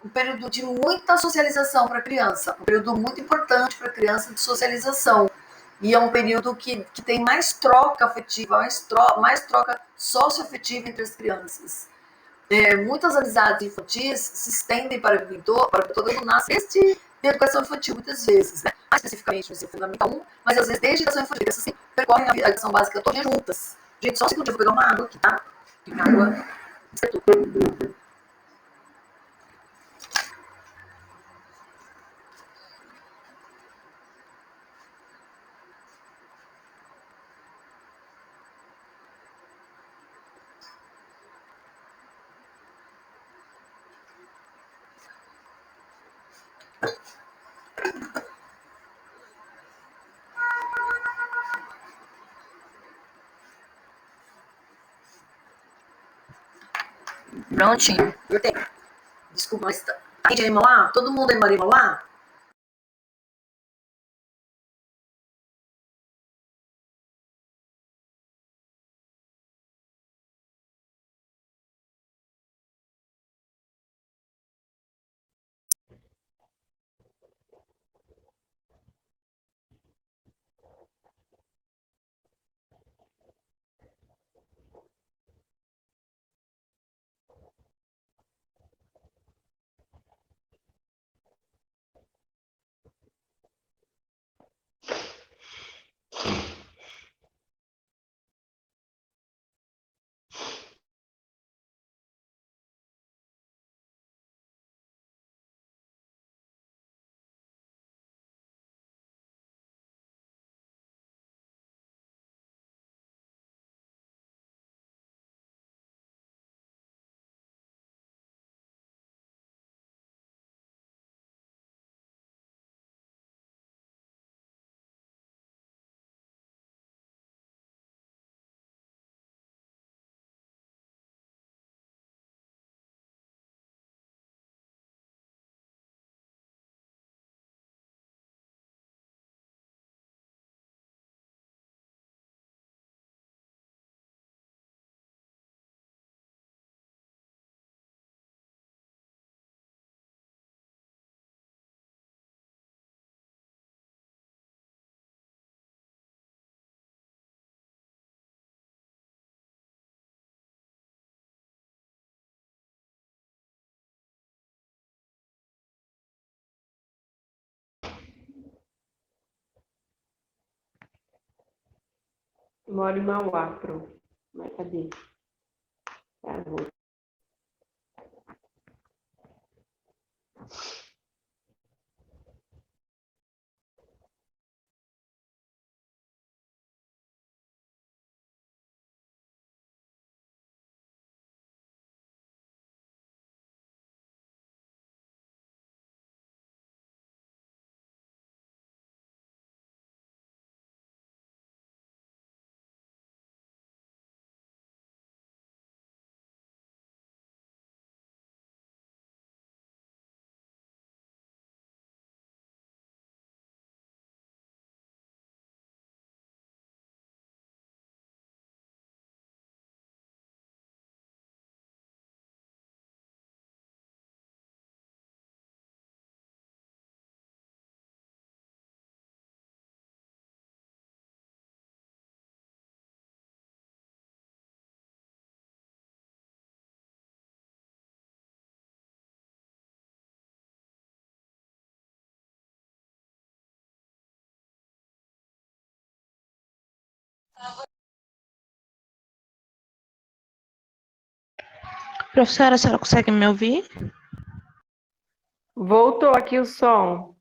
período de muita socialização para a criança, um período muito importante para a criança de socialização. E é um período que tem mais troca afetiva, mais troca socioafetiva entre as crianças. Muitas amizades infantis se estendem para a vida toda, nasce desde a educação infantil, muitas vezes, né? Mais especificamente no ensino fundamental 1, mas às vezes desde a educação infantil, assim, percorrem a educação básica toda juntas. Gente, só um segundo, eu vou pegar uma água aqui, tá? Água. Isso é tudo. Prontinho. Desculpa, mas aí de Arimauá? Todo mundo é Arimauá? Moro em Mauá, pronto. Mas cadê? Travou. Professora, a senhora consegue me ouvir? Voltou aqui o som.